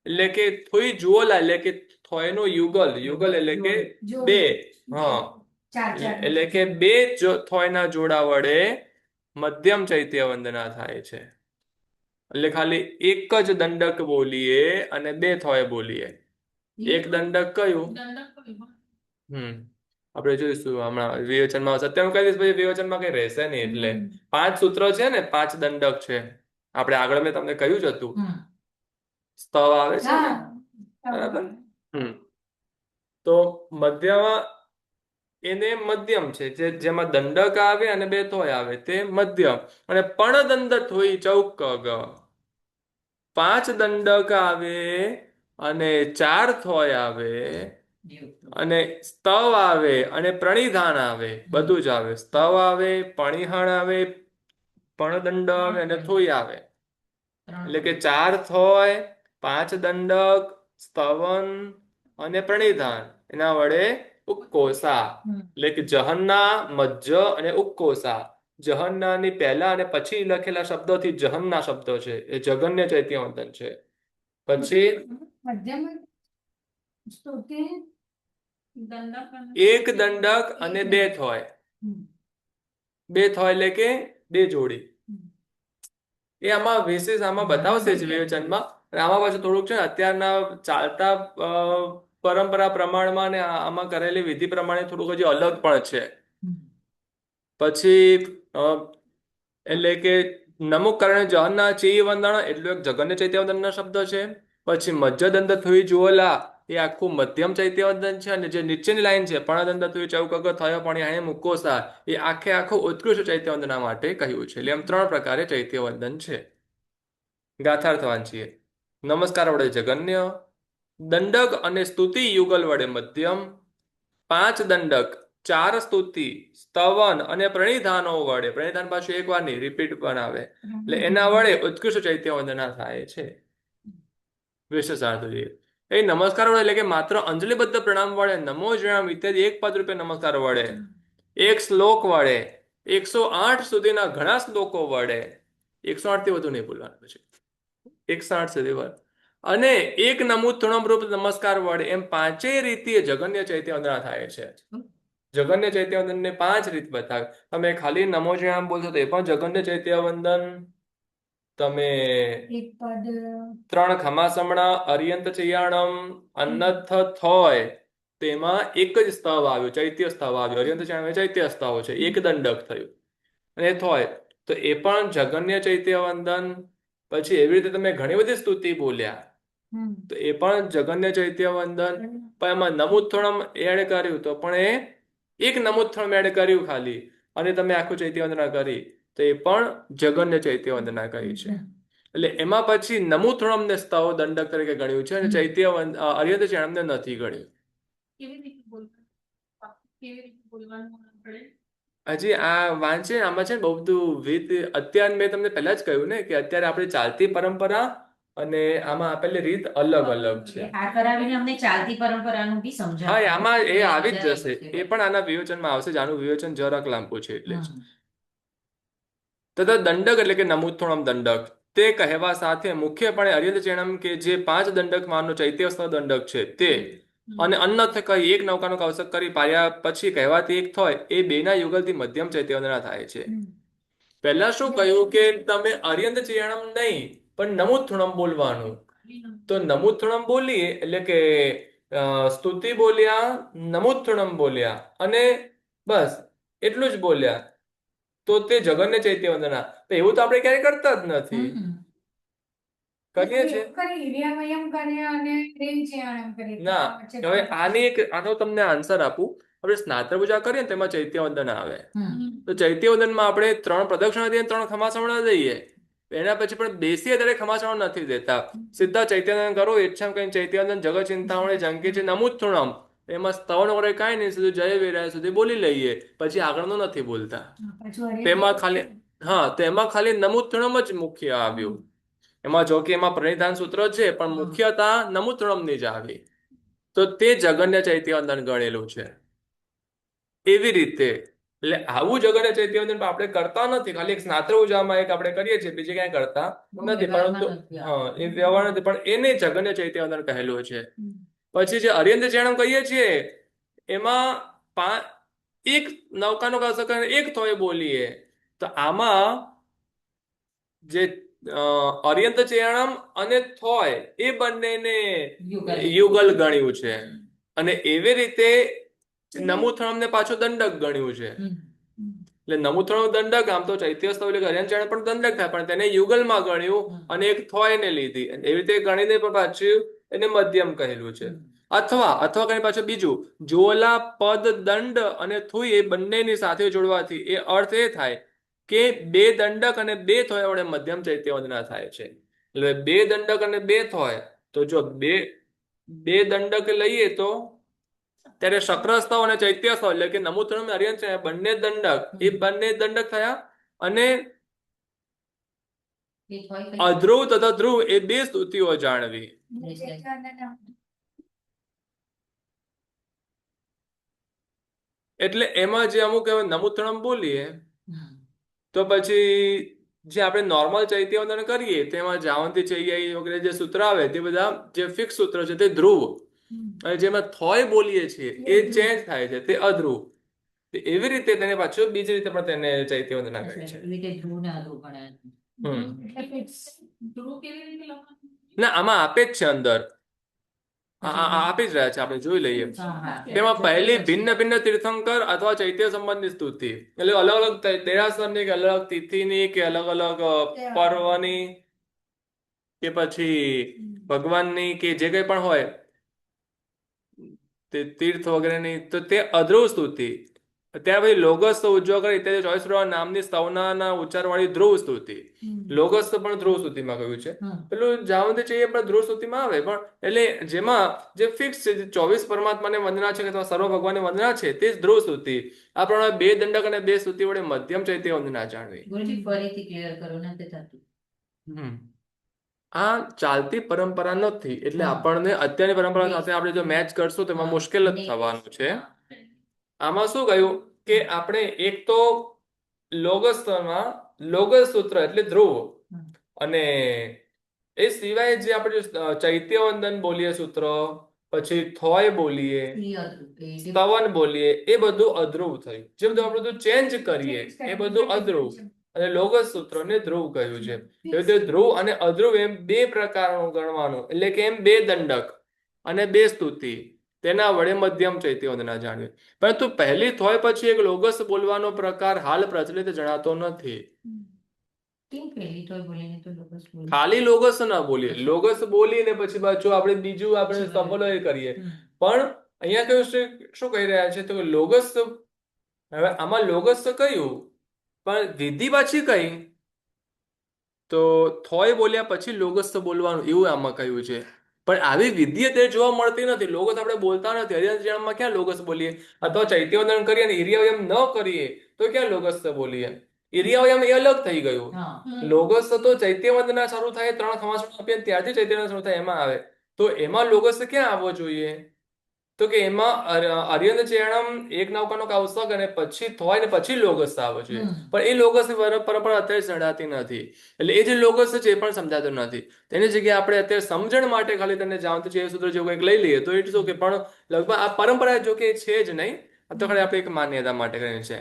એટલે કે થોઈ જુઓલા એટલે કે થોયનો યુગલ. યુગલ એટલે કે બે. હા, એટલે કે બે થોયના જોડા વડે મધ્યમ ચૈત્ય વંદના થાય છે. એટલે ખાલી એક જ દંડક બોલીએ અને બે થોય બોલીએ. એક દંડક કયું? આપણે જોઈશું હમણાં વિવેચનમાં. સત્યમ કહી દઈશ, પછી વિવેચનમાં કઈ રહેશે નહીં. એટલે 5 સૂત્ર છે ને, 5 દંડક છે. આપણે આગળ મેં તમને કહ્યું જ હતું. સ્તવ આવે છે ને, બરાબર. તો મધ્યમાં એને મધ્યમ છે, જેમાં દંડક આવે અને બે થોય આવે તે મધ્યમ. અને પણ દંડ થોઈ ચૌક ગ. 5 દંડક આવે અને 4 થોય આવે અને સ્તવ આવે અને પ્રણિધાન આવે. બધું જ આવે. સ્તવ આવે, પણિહાણ આવે, પણદંડ આવે અને થોય આવે. એટલે કે 4 થોય, 5 દંડક, સ્તવન અને પ્રણિધાન. એના વડે ઉક્કોસા. એટલે કે જહન્ના, મજ્જ અને ઉક્કોસા. જહન્નાની પહેલા અને પછી લખેલા શબ્દોથી જહન્ના શબ્દો છે. એ જગન્ય ચૈત્ય વંદન છે. પછી એક દંડક અને બે થોય. બે થોય એટલે કે બે જોડી. એ આમાં વિશેષ આમાં બતાવશે જ વિવેચનમાં. આમાં પાછું થોડુંક છે, અત્યારના ચાલતા પરંપરા પ્રમાણમાં ને આમાં કરેલી વિધિ પ્રમાણે થોડુંક હજી અલગ પણ છે. પછી એટલે કે નમુકરણ જહન્ના ચી વંદન એટલે જગન્ય ચૈત્ય વંદનનો શબ્દ છે. પછી મજ્જદંડ થુઈ જુઓલા એ આખું મધ્યમ ચૈત્ય વંદન છે. અને જે નીચેની લાઈન છે પણદંડ થુઈ ચૌક ગ થયો પણિહાણે મુક્કોસા, એ આખું ઉત્કૃષ્ટ ચૈત્ય વંદના માટે કહ્યું છે. એટલે એમ 3 પ્રકારે ચૈત્ય વંદન છે. ગાથાર્થ વાંચીએ. નમસ્કાર વડે જગન્ય, દંડક અને સ્તુતિ યુગલ વડે મધ્યમ, 5 દંડક, 4 સ્તુતિ, સ્તવન અને પ્રણિધાનો વડે, પ્રણિધાન પાછું એક વાર નહીં, રિપીટ બનાવે, એટલે એના વડે ઉત્કૃષ્ટ ચૈત્ય વંદના થાય છે. વિશેષાર્થ જોઈએ. એ નમસ્કાર વડે એટલે કે માત્ર અંજલિબદ્ધ પ્રણામ વડે, નમો જણામ ઇત્યાદિ એક પદ રૂપે નમસ્કાર વડે, એક શ્લોક વડે, 108 સુધીના ઘણા શ્લોકો વડે, 108 થી વધુ નહીં બોલવાનું, પછી 108 સુધી વડે, અને એક નમૂત્તણમ રૂપ નમસ્કાર વડે, એમ 5 રીતે જગન્ય ચૈત્ય વંદના થાય છે. જગન્ય ચૈત્ય વંદનને 5 રીત બતાવે. તમે ખાલી નમો જણામ બોલશો તો એ પણ જગન્ય ચૈત્ય વંદન. તમે 3 ખમાસમણા અર્યંત ચૈયાણમ અન્નથ થોય, તેમાં એક જ સ્તવ આવ્યો, ચૈત્ય સ્તવ આવ્યો. અર્યંત ચૈયાણમ ચૈત્ય સ્તવ છે, એક દંડક થયું અને થોય, તો એ પણ જગન્ય ચૈત્ય વંદન. પછી એવી રીતે તમે ઘણી બધી સ્તુતિ બોલ્યા તો એ પણ જગન્ય ચૈત્ય વંદન. પણ એમાં નમુત્થણમ એડ કર્યું તો પણ એ એક નમુત્થણમ એડ કર્યું ખાલી, અને તમે આખું ચૈત્ય વંદના કરી તો એ પણ જગન્ય ચૈત્ય વંદના કહી છે. એટલે એમાં પછી નમુત્થણમને સ્તવ દંડક તરીકે ગણ્યું છે અને ચૈત્ય અર્યંત ચૈયાણમને નથી ગણ્યું. હજી આ વાંચે આમાં છે ને બહુ બધું વિધ. અત્યારે મેં તમને પહેલા જ કહ્યું ને કે અત્યારે આપણે ચાલતી પરંપરા અને આમાં આપેલી રીત અલગ અલગ છે. આ કરાવીને અમને ચાલતી પરંપરાનું બી હા, સમજાવો. આમાં એ આવી જ બધા જશે. વખતે એ પણ આના વિવેચનમાં આવશે જ. આનું વિવેચન જરાક લાંબુ છે એટલે જ. તથા દંડક એટલે કે નમૂથોણમ દંડક તે કહેવા સાથે મુખ્યપણે અર્યંત ચેણમ કે જે 5 દંડકમાંનો ચૈત્યસ્થ દંડક છે તે અને અન્નથ કહી એક નૌકાનો કૌશક કરી પાયા પછી કહેવાતી એક થોય એ બેના યુગલથી મધ્યમ ચૈત્યવંદના થાય છે. પહેલા શું કહ્યું કે તમે અર્યંત ચેણમ નહીં પણ નમૂથુણમ બોલવાનું. તો નમૂથુણમ બોલીએ એટલે કે સ્તુતિ બોલ્યા, નમૂથુણમ બોલ્યા અને બસ એટલું જ બોલ્યા તો તે જગન્ય ચૈત્ય વંદના. તો એવું તો આપણે ક્યારેય કરતા જ નથી. કરીએ છીએ ના. હવે આનો તમને આન્સર આપું. આપણે સ્નાતક પૂજા કરીએ ને તેમાં ચૈત્ય વંદન આવે. તો ચૈત્ય વંદનમાં આપણે 3 પ્રદક્ષિણા દઈએ, 3 ખમાસવણા દઈએ. એના પછી પણ બેસીએ ત્યારે ખમાસવણા નથી દેતા. સીધા ચૈત્ય વંદન કરો, ઈચ્છામ કઈ ચૈત્ય વંદન જગત ચિંતામણી જંકી છે નમૂથુણમ. એમાં સ્તવન વગેરે કાંઈ નહીં, સીધું જય વિરાય સુધી બોલી લઈએ. પછી આગળનું નથી બોલતા. તેમાં ખાલી તેમાં ખાલી નમૂથુણમ જ મુખ્ય આવ્યું. એમાં જો કે એમાં પ્રણિધાન સૂત્ર છે પણ મુખ્યતા નમૂથુણમની જ આવી. તો તે જગન્ય ચૈત્યવંદન ગણેલું છે. એવી રીતે એટલે આવું જગન્ય ચૈત્યવંદન આપણે કરતા નથી. ખાલી એક સ્નાતક પૂજામાં એક આપણે કરીએ છીએ, બીજે ક્યાંય કરતા નથી. પરંતુ એ વ્યવહાર નથી, પણ એને જગન્ય ચૈત્યવંદન કહેલું છે. પછી જે અર્યંત ચેણમ કહીએ છીએ એમાં એક નૌકાનો કૌશક એક થોય બોલીએ. તો આમાં જે અર્યંત ચેણમ અને થોય એ બંનેને યુગલ ગણ્યું છે. અને એવી રીતે નમૂથણમ ને પાછું દંડક ગણ્યું છે. એટલે નમૂથણમ દંડક આમ તો ચૈત્યસ્થ એટલે અર્યંત ચેણમ પણ દંડક થાય, પણ તેને યુગલમાં ગણ્યું અને એક થોય ને લીધી. એવી રીતે ગણીને પણ પાછું એને મધ્યમ કહેલું છે. અથવા કઈ પાછું બીજું જોલા પદ દંડ અને થુઈ એ બંનેની સાથે જોડવાથી એ અર્થ એ થાય કે 2 દંડક અને 2 થોય વડે મધ્યમ ચૈત્યવંદના થાય છે. એટલે 2 દંડક અને 2 થોય. તો જો બે દંડક લઈએ તો ત્યારે શક્રસ્તવ અને ચૈત્યસ્તવ એટલે કે નમૂથુણમ અર્યંત છે બંને દંડક, એ બંને દંડક થયા. અને અધ્રુવ તથા ધ્રુવ એ 2 સ્તુતિઓ જાણવી. એટલે એમાં જે અમુક નમૂથુણમ બોલીએ તો પછી જે આપણે નોર્મલ ચૈત્યવંદન કરીએ તેમાં જાવંતી ચૈયાઈ વગેરે જે સૂત્ર આવે તે બધા જે ફિક્સ સૂત્ર છે તે ધ્રુવ. અને જેમાં થોય બોલીએ છીએ એ ચેન્જ થાય છે, તે અધ્રુવ. એવી રીતે તેને પાછું બીજી રીતે પણ તેને ચૈત્યવંદના કહે છે. ના, આમાં આપે જ છે અંદર. આપી જ રહ્યા છે, આપણે જોઈ લઈએ. તેમાં પહેલી ભિન્ન ભિન્ન તીર્થંકર અથવા ચૈત્ય સંબંધની સ્તુતિ એટલે અલગ અલગ દેરાસરની કે અલગ અલગ તિથિની કે અલગ અલગ પર્વની કે પછી ભગવાનની કે જે કંઈ પણ હોય તે તીર્થ વગેરેની, તો તે અધ્રુવ સ્તુતિ. ત્યાર પછી લોગસ્થ ઉજ્જવકર ઇત્યાદિ 24 નામની સ્તવનાના ઉચ્ચારવાળી ધ્રુવ સ્તુતિ. લોગસ્થ પણ ધ્રુવ સ્તુતિમાં કહ્યું છે. પેલું જાવંતી છે એ પણ ધ્રુવ સ્તુતિમાં આવે, પણ એટલે જેમાં જે ફિક્સ છે 24 પરમાત્માને વંદના છે અથવા સર્વ ભગવાનને વંદના છે તે જ ધ્રુવ સ્તુતિ. આ પ્રમાણે 2 દંડક અને 2 સ્તુતિ વડે મધ્યમ ચૈત્ય વંદના જાણવી. ફરીથી ક્લિયર કરો ને તે થતું. આ ચાલતી પરંપરા નથી, એટલે આપણને અત્યારની પરંપરા સાથે આપણે જો મેચ કરશું તો એમાં મુશ્કેલ જ થવાનું છે. આમાં શું કહ્યું કે આપણે એક તો લોગસ્થમાં લોગસ સૂત્ર એટલે ધ્રુવ, અને એ સિવાય જે આપણે ચૈત્યવંદન બોલીએ સૂત્ર, પછી થોય બોલીએ, સ્તવન બોલીએ, એ બધું અધ્રુવ થયું. જે બધું આપણે બધું ચેન્જ કરીએ એ બધું અધ્રુવ. અને લોગસ સૂત્રને ધ્રુવ કહ્યું છે. એવી રીતે ધ્રુવ અને અધ્રુવ એમ 2 પ્રકારનું ગણવાનું. એટલે કે એમ 2 દંડક અને 2 સ્તુતિ તેના વડે મધ્યમ ચૈત્યવંદના જાણવી. પરંતુ પહેલી થોય પછી એક લોગસ બોલવાનો પ્રકાર હાલ પ્રચલિત જણાતો નથી. ખાલી લોગસ ના બોલીએ, લોગસ બોલીને પછી પાછું આપણે બીજું આપણે સફળ કરીએ. પણ અહીંયા કયું શું કહી રહ્યા છે તો લોગસ. હવે આમાં લોગસ તો કયું, પણ વિધિ પાછી કઈ? તો થોય બોલ્યા પછી લોગસ તો બોલવાનું એવું આમાં કહ્યું છે. પણ આવી વિધિ અત્યારે જોવા મળતી નથી. લોગસ આપણે બોલતા નથી. અર્યંત ચેણમમાં ક્યાં લોગસ બોલીએ? અથવા ચૈત્યવંદન કરીએ અને ઈર્યવયમ ન કરીએ તો ક્યાં લોગસ્થ બોલીએ? ઇરિયાવયમ એ અલગ થઈ ગયું. લોગસ્થ તો ચૈત્ય વંદના શરૂ થાય, 3 ખમાસણ આપીએ ત્યારથી ચૈત્ય વંદના શરૂ થાય એમાં આવે. તો એમાં લોગસ્થ ક્યાં આવવો જોઈએ? તો કે એમાં અર્યંત ચેણમ એક નૌકાનો કૌશક અને પછી થોય ને પછી લોગસ્થ આવવો જોઈએ. પણ એ લોગસ્થ પરંપરા અત્યારે જણાતી નથી. એટલે એ જે લોગસ્થ છે એ પણ સમજાતું નથી. તેની જગ્યાએ આપણે અત્યારે સમજણ માટે ખાલી તમને જાણતું છે સૂત્ર જેવું કંઈક લઈ લઈએ તો એટલું કે પણ લગભગ આ પરંપરા જો કે છે જ નહીં, તો ખાલી આપણે એક માન્યતા માટે કરીને છે.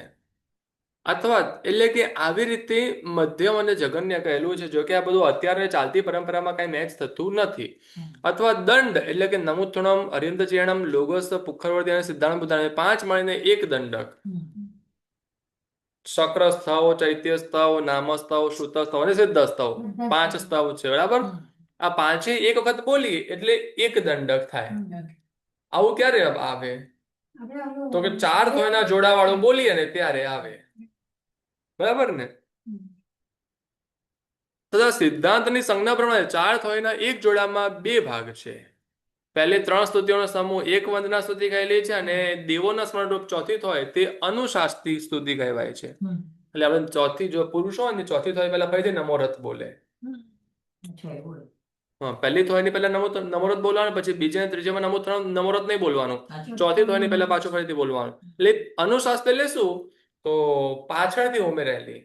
અથવા એટલે કે આવી રીતે મધ્યમ અને જઘન્ય કહેલું છે. જો કે આ બધું અત્યારે ચાલતી પરંપરામાં કઈ મેચ થતું નથી. અથવા દંડ એટલે કે નમુથણમ, અર્યંત ચેણમ, લોગસ્થ, પુખરવર્તી અને સિદ્ધાંત બુદ્ધાંત 5 મળીને એક દંડક. શક્ર સ્થવ, ચૈત્ય સ્થવ, નામ સ્થવ, શ્રુત સ્થવ અને સિદ્ધ સ્થવ, 5 સ્થવ છે. બરાબર? આ પાંચે એક વખત બોલી એટલે એક દંડક થાય. આવું ક્યારે આવે? તો કે 4 થોયના જોડા વાળું બોલીએ ને ત્યારે આવે. બરાબર ને? તથા સિદ્ધાંતની સંજ્ઞા પ્રમાણે 4 થોયના એક જોડામાં 2 ભાગ છે. પહેલી 3 સ્તુતિઓનો સમૂહ એક વંદના સ્તુતિ કહેલી છે અને દેવોના સ્મરણરૂપ ચોથી થોય તે અનુશાસ્તી સ્તુતિ કહેવાય છે. એટલે આપણે ચોથી જો પુરુષ હોય ને ચોથી થોય પહેલા ફરીથી નમોરથ બોલે. પહેલી થોયની પહેલા નમોરથ બોલવાનું, પછી બીજા અને ત્રીજામાં નમોરથ નહીં બોલવાનું, ચોથી થોયની પહેલા પાછું ફરીથી બોલવાનું. એટલે અનુશાસ્ત્ર એટલે શું? તો પાછળથી ઉમેરેલી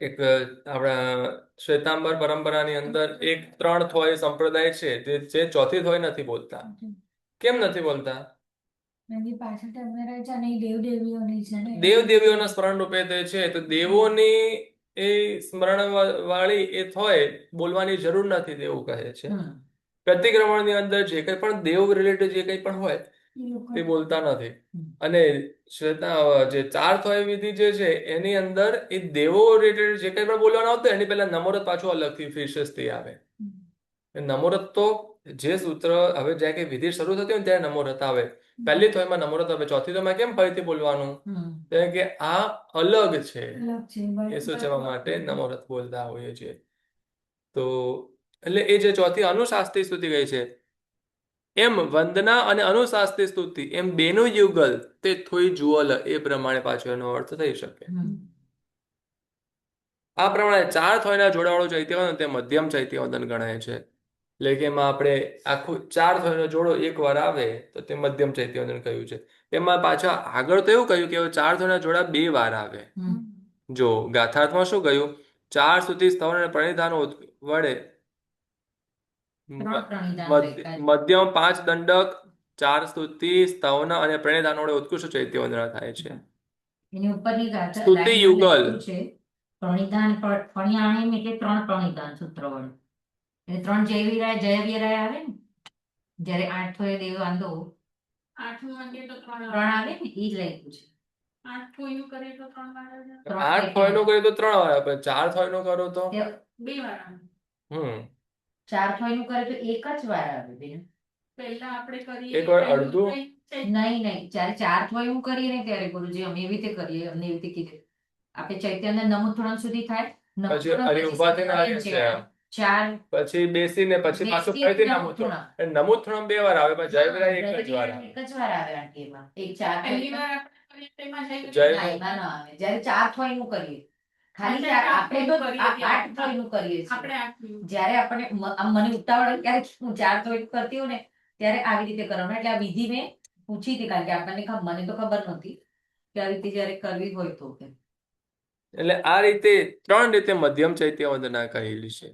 એક આપણા શ્વેતાંબર પરંપરાની અંદર એક 3 થોય સંપ્રદાય છે જે ચોથી થોય નથી બોલતા. કેમ નથી બોલતા? દેવ દેવીઓના સ્મરણ રૂપે તે છે, તો દેવોની એ સ્મરણ વાળી એ થોય બોલવાની જરૂર નથી તેવું કહે છે. પ્રતિક્રમણની અંદર જે કંઈ પણ દેવ રિલેટેડ જે કંઈ પણ હોય તે બોલતા નથી. અને જે 4 થોય વિધિ જે છે એની અંદર એ દેવો રિલેટેડ જે કંઈ પણ બોલવાનું આવતું એની પહેલા નમોરથ પાછું અલગથી ફિશેસથી આવે. નમોરથ તો જે સૂત્ર હવે જ્યાં કે વિધિ શરૂ થતી હોય ને ત્યારે નમોરથ આવે. પહેલી થોયમાં નમોરથ આવે, ચોથી થોયમાં કેમ ફરીથી બોલવાનું? કારણ કે આ અલગ છે એ સૂચવવા માટે નમોરથ બોલતા હોઈએ છીએ. તો એટલે એ જે ચોથી અનુશાસ્ત્રી સ્તુતિ ગઈ છે, એમ વંદના અને અનુશાસ્ત્રી સ્તુતિ એમ બેનું યુગલ તે થોઈ જુઅલ એ પ્રમાણે પાછો એનો અર્થ થઈ શકે. આ પ્રમાણે 4 થોયના જોડાવાળું ચૈત્યવંદન તે મધ્યમ ચૈત્યવંદન ગણાય છે. એટલે કે એમાં આપણે આખું 4 થોયનો જોડો એકવાર આવે તો તે મધ્યમ ચૈત્યવંદન કહ્યું છે. એમાં પાછા આગળ તો એવું કહ્યું કે 4 થોયના જોડા 2 વાર આવે. જો ગાથાર્થમાં શું કહ્યું? 4 સ્તુતિ સ્તવન અને પ્રણિધાનો વડે મધ્યમ 5 દંડક, 4 સ્તુતિ સ્તવન અને પ્રણિધાનો વડે ઉત્કૃષ્ટ ચૈત્યવંદના થાય છે. એની ઉપરની સ્તુતિ યુગલ પ્રણિધાન ફણિયાણીમ એટલે 3 પ્રણિધાન સૂત્ર વડે. એટલે 3 જયવીરાય આવે ને જ્યારે 8 થોય દેવ આંદો 8 આવે ને એ જ લખ્યું છે. 8 થોયનું કરે તો 3 વાર આવે. 8 થોયનો કરે તો 3 વાર આવે, 4 થોયનો કરો તો 2 વાર આવે. 4 થોયનું કરે તો એક જ વાર આવે બેન. પહેલા આપણે કરીએ એક વાર અડધું નહીં જ્યારે 4 થોયનું કરીએ ને ત્યારે ગુરુજી અમે એવી રીતે કરીએ, અમને એવી રીતે કીધું. આપણે ચૈત્યના નમુથણ સુધી થાય, પછી અરે ઉભા થઈને આવીએ છીએ, 4 પછી બેસીને પછી પાછું ફરીથી નમુથણ. નમુથણ 2 વાર આવે, પણ જયવિરાય એક જ વાર આવે. એક જ વાર આવે આંટીમાં. એક 4 જય એમાં ન આવે. જ્યારે 4 થોયનું કરીએ ખાલી આપણે તો 8 થોયનું કરીએ છીએ. જ્યારે આપણે મને ઉતાવળ ક્યારે હું 4 થોયનું કરતી હોઉં ને ત્યારે આવી રીતે કરવાનું. એટલે આ વિધિ મેં પૂછી હતી કારણ કે આપણને મને તો ખબર નહોતી કે આવી રીતે જ્યારે કરવી હોય તો. એટલે આ રીતે 3 રીતે મધ્યમ ચૈત્યવંદના કહેલી છે.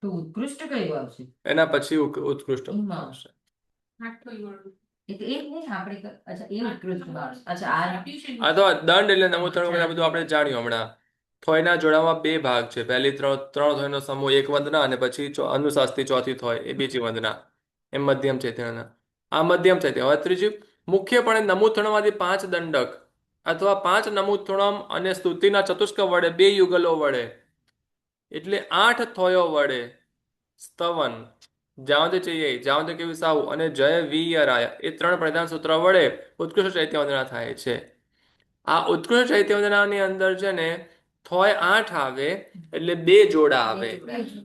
તો ઉત્કૃષ્ટ કયું આવશે? એના પછી ઉત્કૃષ્ટ આવશે. આ તો દંડ એટલે નમુથણ વગેરે બધું આપણે જાણ્યું હમણાં. થોયના જોડામાં 2 ભાગ છે. પહેલી 3 થોયનો સમૂહ એક વંદના અને પછી અનુશાસ્ત્રી ચોથી થોય એ બીજી વંદના. એમ મધ્યમ ચૈત્યવંદના. આ મધ્યમ ચૈત્ય. હવે ત્રીજી મુખ્યપણે નમુથણમાંથી 5 દંડક અથવા 5 નમુથણમ અને સ્તુતિના ચતુષ્ક વડે 2 યુગલો વડે એટલે 8 થોયો વડે સ્તવન જાવતે ચૈયે જાવતે કેવી સાહુ અને જય વીયરાય એ 3 પ્રધાન સૂત્ર વડે ઉત્કૃષ્ટ ચૈત્યવંદના થાય છે. આ ઉત્કૃષ્ટ ચૈત્યવંદનાની અંદર છે ને થોય 8 આવે એટલે 2 જોડા આવે.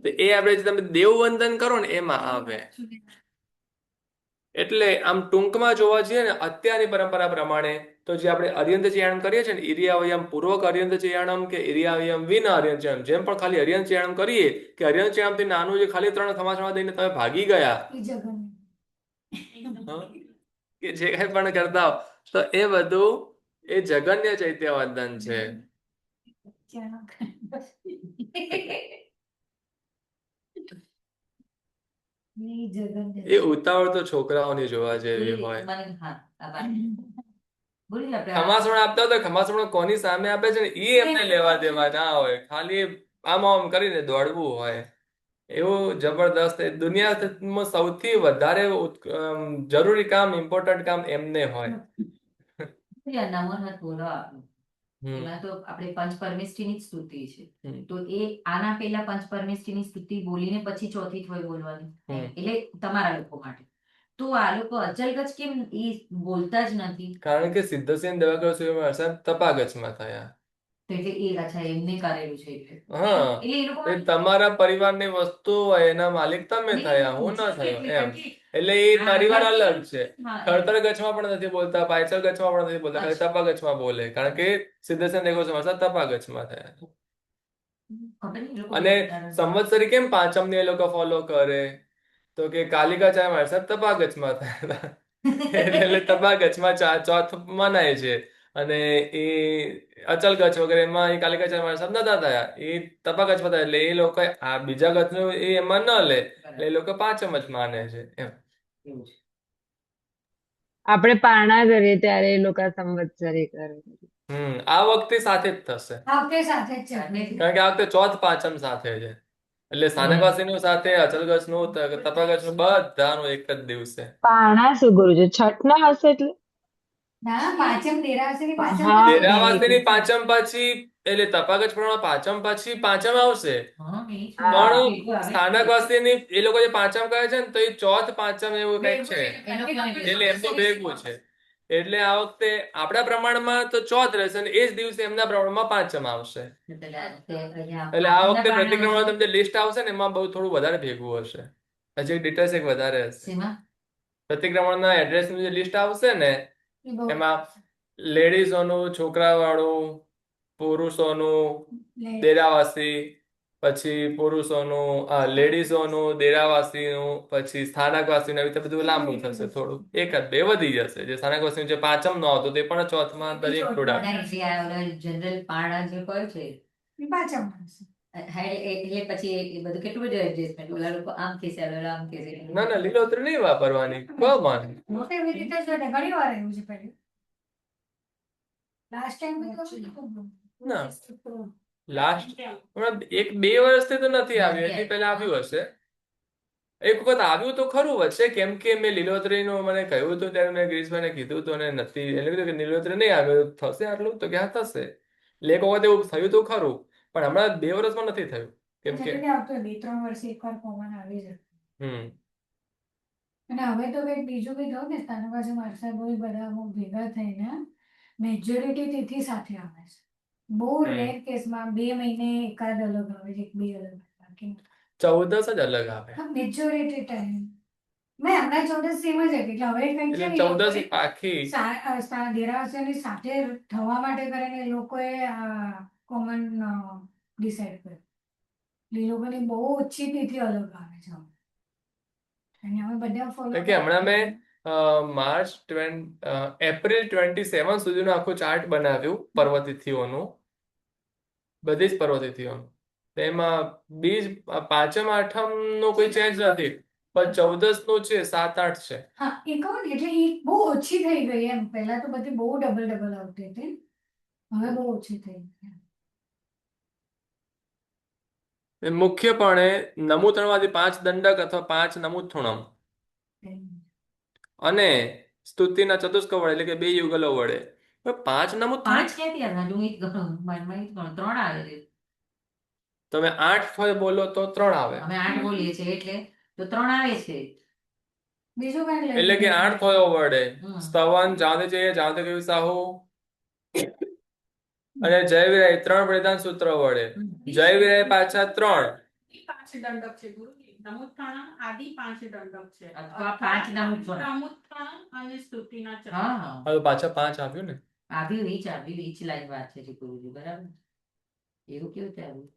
તો એ આપણે જે તમે દેવવંદન કરો ને એમાં આવે. એટલે આમ ટૂંકમાં જોવા જઈએ ને અત્યારની પરંપરા પ્રમાણે તો જે આપણે અર્યંત ચેયાણમ કરીએ છીએ ને, ઇરિયાવયમ પૂર્વક અર્યંત ચેયાણમ કે ઇરિયાવયમ વિના અર્યંત ચેયાણમ, જેમ પણ ખાલી અર્યંત ચેયાણમ કરીએ કે અર્યંત ચેયાણમથી નાનું જે ખાલી 3 ખમાસમાં દઈને તમે ભાગી ગયા, એ જગન હા, કે જે કઈ પણ કરતા હો, તો એ બધું એ જગન્ય ચૈત્યવંદન છે. એ ઉતાવળ તો છોકરાઓની જોવા જેવી હોય. ખમાસણ આપતા હોય તો ખમાસણ કોની સામે આપે છે ને એ એમને લેવા દેવા ના હોય, ખાલી આમ આમ કરીને દોડવું હોય. એવું જબરદસ્ત દુનિયામાં સૌથી વધારે જરૂરી કામ, ઇમ્પોર્ટન્ટ કામ એમને હોય. એમાં તો આપણે પંચ પરમેષ્ઠીની જ સ્તુતિ છે, તો એ આના પહેલા પંચ પરમેષ્ઠીની સ્તુતિ બોલીને પછી ચોથી થોય બોલવાની, એટલે તમારા લોકો માટે. તો આ લોકો અચલગચ કેમ એ બોલતા જ નથી? કારણ કે સિદ્ધસેન દેવાકર સાહેબ તપાગચમાં થયા. તો એટલે એ અચ્છા એમને કરેલું છે એટલે. હા, એટલે એ લોકો એ તમારા પરિવારની વસ્તુ હોય એના માલિક તમે થયા, હું ના થયો એમ. એટલે એ પરિવાર અલગ છે. ખડતર ગચમાં પણ નથી બોલતા, પાયચલ ગચમાં પણ નથી બોલતા, ખાલી તપા ગચમાં બોલે, કારણ કે સિદ્ધસેન દેવાકર સાહેબ તપા ગચમાં થયા. અને સંવત્સરી કેમ પાંચમ ને એ લોકો ફોલો કરે? તો કે કાલિકા ચાય માર સાહેબ તપાગચમાં થયા હતા, એટલે તપાગચમાં ચોથ મનાય છે. અને એ અચલ ગચ વગેરે એમાં એ કાલિકા ચાય માર સાહેબ નતા થયા, એ તપાગચમાં થયા, એટલે એ લોકો આ બીજા ગચનું એ એમાં ન લે, એટલે એ લોકો પાંચમ જ માને છે એમ. આપણે પારણા કરીએ ત્યારે એ લોકો સંવત્સરી કરે. આ વખતે સાથે જ થશે, આ વખતે સાથે જ છે. કારણ કે આ વખતે ચોથ પાંચમ સાથે છે, એટલે સ્થાનકવાસીનું સાથે, અચલગચનું, તપાગચનું બધાનું એક જ દિવસે. પારણા શું ગુરુજી? છઠ ના હશે એટલે? ના, પાંચમ દેરાસરી પાંચમ. હા, દેરાવાસરીની પાંચમ પછી, એટલે તપાગચ પ્રમાણે પાંચમ પછી પાંચમ આવશે, પણ સ્થાનકવાસીની એ લોકો જે પાંચમ કહે છે ને, તો એ ચોથ પાંચમ એવું કંઈક છે, એટલે એમનું ભેગું છે. એટલે આ વખતે આપણા પ્રમાણમાં તો ચોથ રહેશે, અને એ જ દિવસે એમના પ્રમાણમાં પાંચમ આવશે. એટલે આ વખતે પ્રતિક્રમણ તમને લિસ્ટ આવશે ને, એમાં બહુ થોડું વધારે ભેગું હશે, હજી ડિટેલ્સ એક વધારે હશે. પ્રતિક્રમણના એડ્રેસનું જે લિસ્ટ આવશે ને, એમાં લેડીઝોનું, છોકરાવાળું, પુરુષોનું, દેરાવાસી, પછી પુરુષોનું, લેડીઝોનું, દેરાવાસીનું, પછી સ્થાનકવાસીનું, એવી રીતે બધું લાંબુ થશે થોડું, એક જ બે વધી જશે. જે સ્થાનકવાસીનું જે પાંચમ નો આવતો તે પણ ચોથમાં દરેક પ્રોડક્ટ જનરલ પારણા જે હોય છે એ પાંચમ એટલે પછી એ બધું કેટલું બધું એડજસ્ટમેન્ટ, ઓલા લોકો આમ કહેશે, ઓલા આમ કહેશે. ના, લીલોતરી નહીં વાપરવાની, કોમન. એવી રીતે જ ઘણી વાર એવું છે. પહેલું લાસ્ટ ટાઈમ ના, લાસ્ટ એક બે વર્ષથી તો નથી આવ્યું, એની પહેલા આવ્યું હશે. એક વખત આવ્યું તો ખરું વચ્ચે, કેમ કે મેં લીલોતરીનું મને કહ્યું હતું ત્યારે મેં ગિરીશભાઈને કીધું હતું, અને નથી એટલે કીધું કે લીલોતરી નહીં આવ્યું, થશે આટલું, તો ક્યાં થશે. એટલે એક વખત એવું થયું તો ખરું, પણ હમણાં 2 વર્ષમાં નથી થયું, કેમ કે 2-3 વર્ષે એકવાર કોમન આવી જાય. અને હવે તો કંઈક બીજું બી થયું ને, સ્થાનકવાસી માણસા બહુ બધા અમુક ભેગા થઈને મેજોરિટી તિથિ સાથે આવે છે. બહુ રેર કેસમાં 2 મહિને એકાદ અલગ આવે છે, 1-2 અલગ આવે, 14 જ અલગ આવે. મેજોરિટી ટાઈમ મેં હમણાં 14 સેમ જ હતી, એટલે હવે કંઈક છે ને, 14 આખી દેરાવાસીઓની સાથે થવા માટે કરીને એ લોકોએ કોમન ડિસાઈડ કર્યું. એ લોકોની બહુ ઓછી તિથિ અલગ આવે છે, અને અમે બધા ફોલો કે હમણાં મેં એપ્રિલ 27 સુધીનું આખું ચાર્ટ બનાવ્યું પર્વતિથિઓનું, બધી જ પર્વતિથિઓનું. તેમાં બીજ પાંચમ આઠમ નો કોઈ ચેન્જ નથી, પણ 14 નું છે, 7-8 છે. હા, એ કહું ને, એટલે એ બહુ ઓછી થઈ ગઈ એમ. પહેલા તો બધી બહુ ડબલ આવતી હતી, હવે બહુ ઓછી થઈ ગઈ. મુખ્યપણે નમૂથણવાદી 5 દંડક અથવા 5 નમૂથુણમ અને સ્તુતિના ચતુષ્ક વડે, એટલે કે 2 યુગલો વડે. 5 નમૂથુણમ 5 ક્યાંથી આવ્યા? હું ઈ ગણું, મનમાં ઈ જ ગણું, 3 આવે છે. તમે 8 ફળ બોલો તો 3 આવે. અમે 8 બોલીએ છીએ એટલે તો 3 આવે છે. બીજું કઈ લઈ, એટલે કે 8 થયો વડે સ્તવન, જાતે જઈએ, જાતે કહ્યું સાહુ, અને જય વિરાય 3 પ્રધાન સૂત્ર વડે. જય વિરાય પાછા 3 5 દંડક છે ગુરુજી. નમુત્થાણમ આદિ 5 દંડક છે. અથવા 5 નમુત્થાણમ નમુત્થાણમ અને સ્તુતિના ચક્ર. હવે પાછા 5 આવ્યું ને. આવી જ લાઈન વાત છે ગુરુજી, બરાબર? એવું કેવું ચાલ્યું?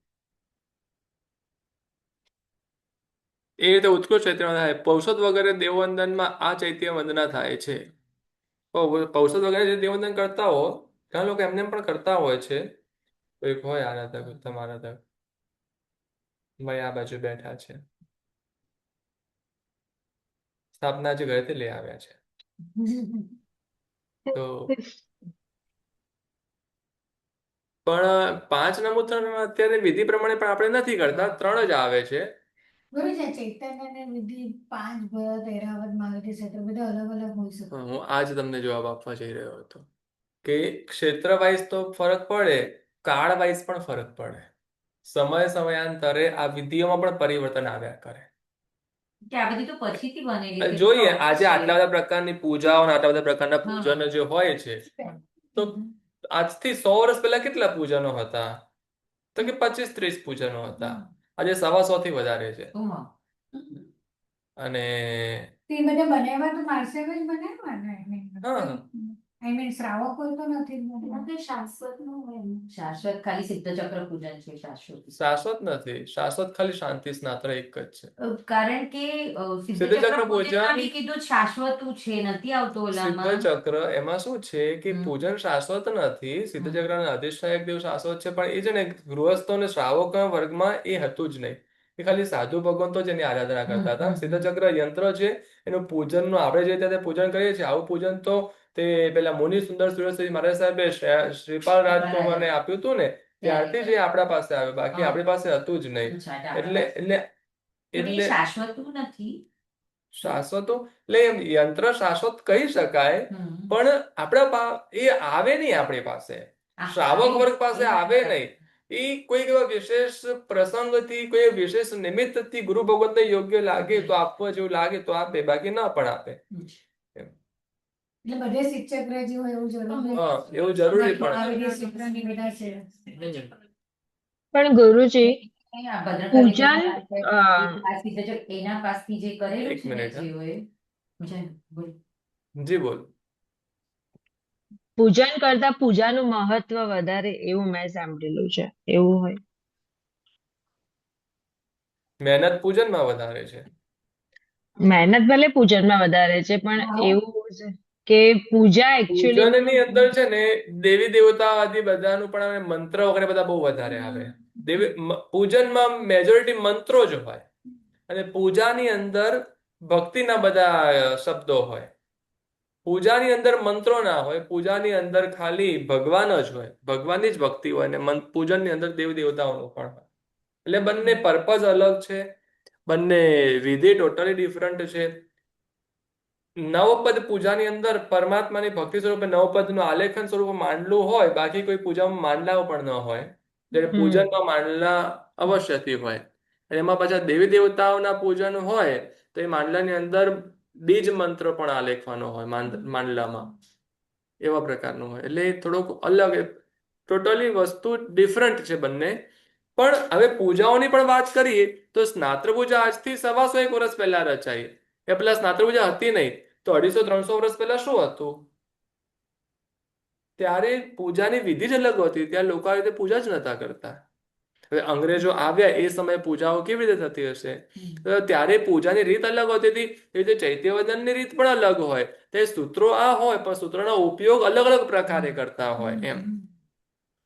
એ રીતે ઉત્કૃષ્ટ ચૈત્ય થાય. પૌષધ વગેરે દેવવંદનમાં આ ચૈત્ય વંદના થાય છે. પૌષધ વગેરે જે દેવવંદન કરતા હો, ઘણા લોકો એમને પણ કરતા હોય છે. કોઈક હોય આરાધક, ઉત્તમ આરાધક, ભાઈ આ બાજુ બેઠા છે, સ્થાપનાજી ઘરેથી લઈ આવ્યા છે. તો પણ 5 નમૂત્રણ અત્યારે વિધિ પ્રમાણે પણ આપણે નથી કરતા, 3 જ આવે છે. ગુરુજી, ચૈતન્ય ને વિધિ 5 ભરત, એરાવત, માગધી ક્ષેત્ર બધા અલગ અલગ હોઈ શકે. હું આજ તમને જવાબ આપવા જઈ રહ્યો હતો કે ક્ષેત્ર વાઇઝ તો ફરક પડે, કાળ વાઇઝ પણ ફરક પડે. સમયાંતરે આ વિધિઓમાં પણ પરિવર્તન આવ્યા કરે. કે આ બધી તો પછીથી બનેલી છે. જોઈએ આજે આટલા બધા પ્રકારની પૂજાઓ અને આટલા બધા પ્રકારના પૂજનો જે હોય છે, તો આજથી 100 વર્ષ પહેલા કેટલા પૂજનો હતા? તો કે 25-30 પૂજનો હતા. આજે 125 થી વધારે છે. અને તે બધા બનાવ્યા તો માણસે જ બનાવ્યા ને. હા, આઈ મીન શ્રાવકો તો નથી બનાવ્યા. શાશ્વત નું હોય ને. શાશ્વત ખાલી સિદ્ધચક્ર પૂજન છે. શાશ્વત નથી. શાશ્વત ખાલી શાંતિ સ્નાત્ર એક જ છે. કારણ કે સિદ્ધચક્ર પૂજન કીધું શાશ્વત છે, નથી આવતો ઓલામાં. સિદ્ધચક્ર એમાં શું છે કે પૂજન શાશ્વત નથી. સિદ્ધચક્રના અધિષ્ઠાયક દેવ શાશ્વત છે, પણ એ છે ને ગૃહસ્થો અને શ્રાવકોના વર્ગમાં એ હતું જ નહીં. એ ખાલી સાધુ ભગવંતો જ એની આરાધના કરતા હતા. સિદ્ધચક્ર યંત્ર છે, એનું પૂજનનું આપણે જે રીતે પૂજન કરીએ છીએ, આવું પૂજન તો તે પેલા મુનિ સુંદર સુરતસિંહ મહારાજ સાહેબે શ્રીપાલ રાજકુમારને આપ્યું હતું ને, ત્યારથી જ એ આપણા પાસે આવ્યું. બાકી આપણી પાસે હતું જ નહીં. એટલે શાશ્વત નથી. શાશ્વતો એટલે યંત્ર શાશ્વત કહી શકાય, પણ આપણા એ આવે નહીં આપણી પાસે, શ્રાવક વર્ગ પાસે આવે નહીં. એ કોઈ એવા વિશેષ પ્રસંગથી, કોઈ વિશેષ નિમિત્તથી ગુરુ ભગવતને યોગ્ય લાગે તો આપવા જેવું લાગે તો આપે, બાકી ના પણ આપે. એટલે બધે શિક્ષક જે હોય એવું જરૂરી. હા, એવું જરૂરી પણ પણ ગુરુજી પૂજન એના પાસથી જે કરેલું એક મિનિટ, છે જી બોલ. પૂજન કરતા પૂજાનું મહત્વ વધારે એવું મેં સાંભળેલું છે. એવું હોય? મહેનત પૂજનમાં વધારે છે. મહેનત ભલે પૂજનમાં વધારે છે, પણ એવું છે કે પૂજા એકચ્યુઅલી પૂજનની અંદર છે ને દેવી દેવતા આદિ બધાનું પણ મંત્ર વગેરે બધા બહુ વધારે આવે. પૂજનમાં મેજોરિટી મંત્રો જ હોય, અને પૂજાની અંદર ભક્તિના બધા શબ્દો હોય. પૂજાની અંદર મંત્રો ના હોય. પૂજાની અંદર ખાલી ભગવાન જ હોય, ભગવાનની જ ભક્તિ હોય, અને પૂજનની અંદર દેવી દેવતાઓનું પણ હોય. એટલે બંને પર્પઝ અલગ છે, બંને વિધિ ટોટલી ડિફરન્ટ છે. નવપદ પૂજાની અંદર પરમાત્માની ભક્તિ સ્વરૂપે નવપદનું આલેખન સ્વરૂપે માંડલું હોય, બાકી કોઈ પૂજામાં માંડલાઓ પણ ન હોય. જ્યારે પૂજનમાં માંડલા અવશ્યથી હોય. એમાં પાછા દેવી દેવતાઓના પૂજન હોય તો એ માંડલાની અંદર બીજ મંત્ર પણ આલેખવાનો હોય માંડલામાં, એવા પ્રકારનું હોય. એટલે થોડુંક અલગ, ટોટલી વસ્તુ ડિફરન્ટ છે બંને. પણ હવે પૂજાઓની પણ વાત કરીએ તો સ્નાત્ર પૂજા આજથી 125 વર્ષ પહેલા રચાઈ. એ પેલા સ્નાત્ર પૂજા હતી નહીં, તો 250-300 વર્ષ પહેલા શું હતું? ત્યારે પૂજાની વિધિ જ અલગ હતી. ત્યાં લોકો આ રીતે પૂજા જ નતા કરતા. હવે અંગ્રેજો આવ્યા એ સમયે પૂજાઓ કેવી રીતે થતી હશે? ત્યારે પૂજાની રીત અલગ હોતી હતી. એ રીતે ચૈત્યવંદનની રીત પણ અલગ હોય. તે સૂત્રો આ હોય, પણ સૂત્રોનો ઉપયોગ અલગ અલગ પ્રકારે કરતા હોય એમ.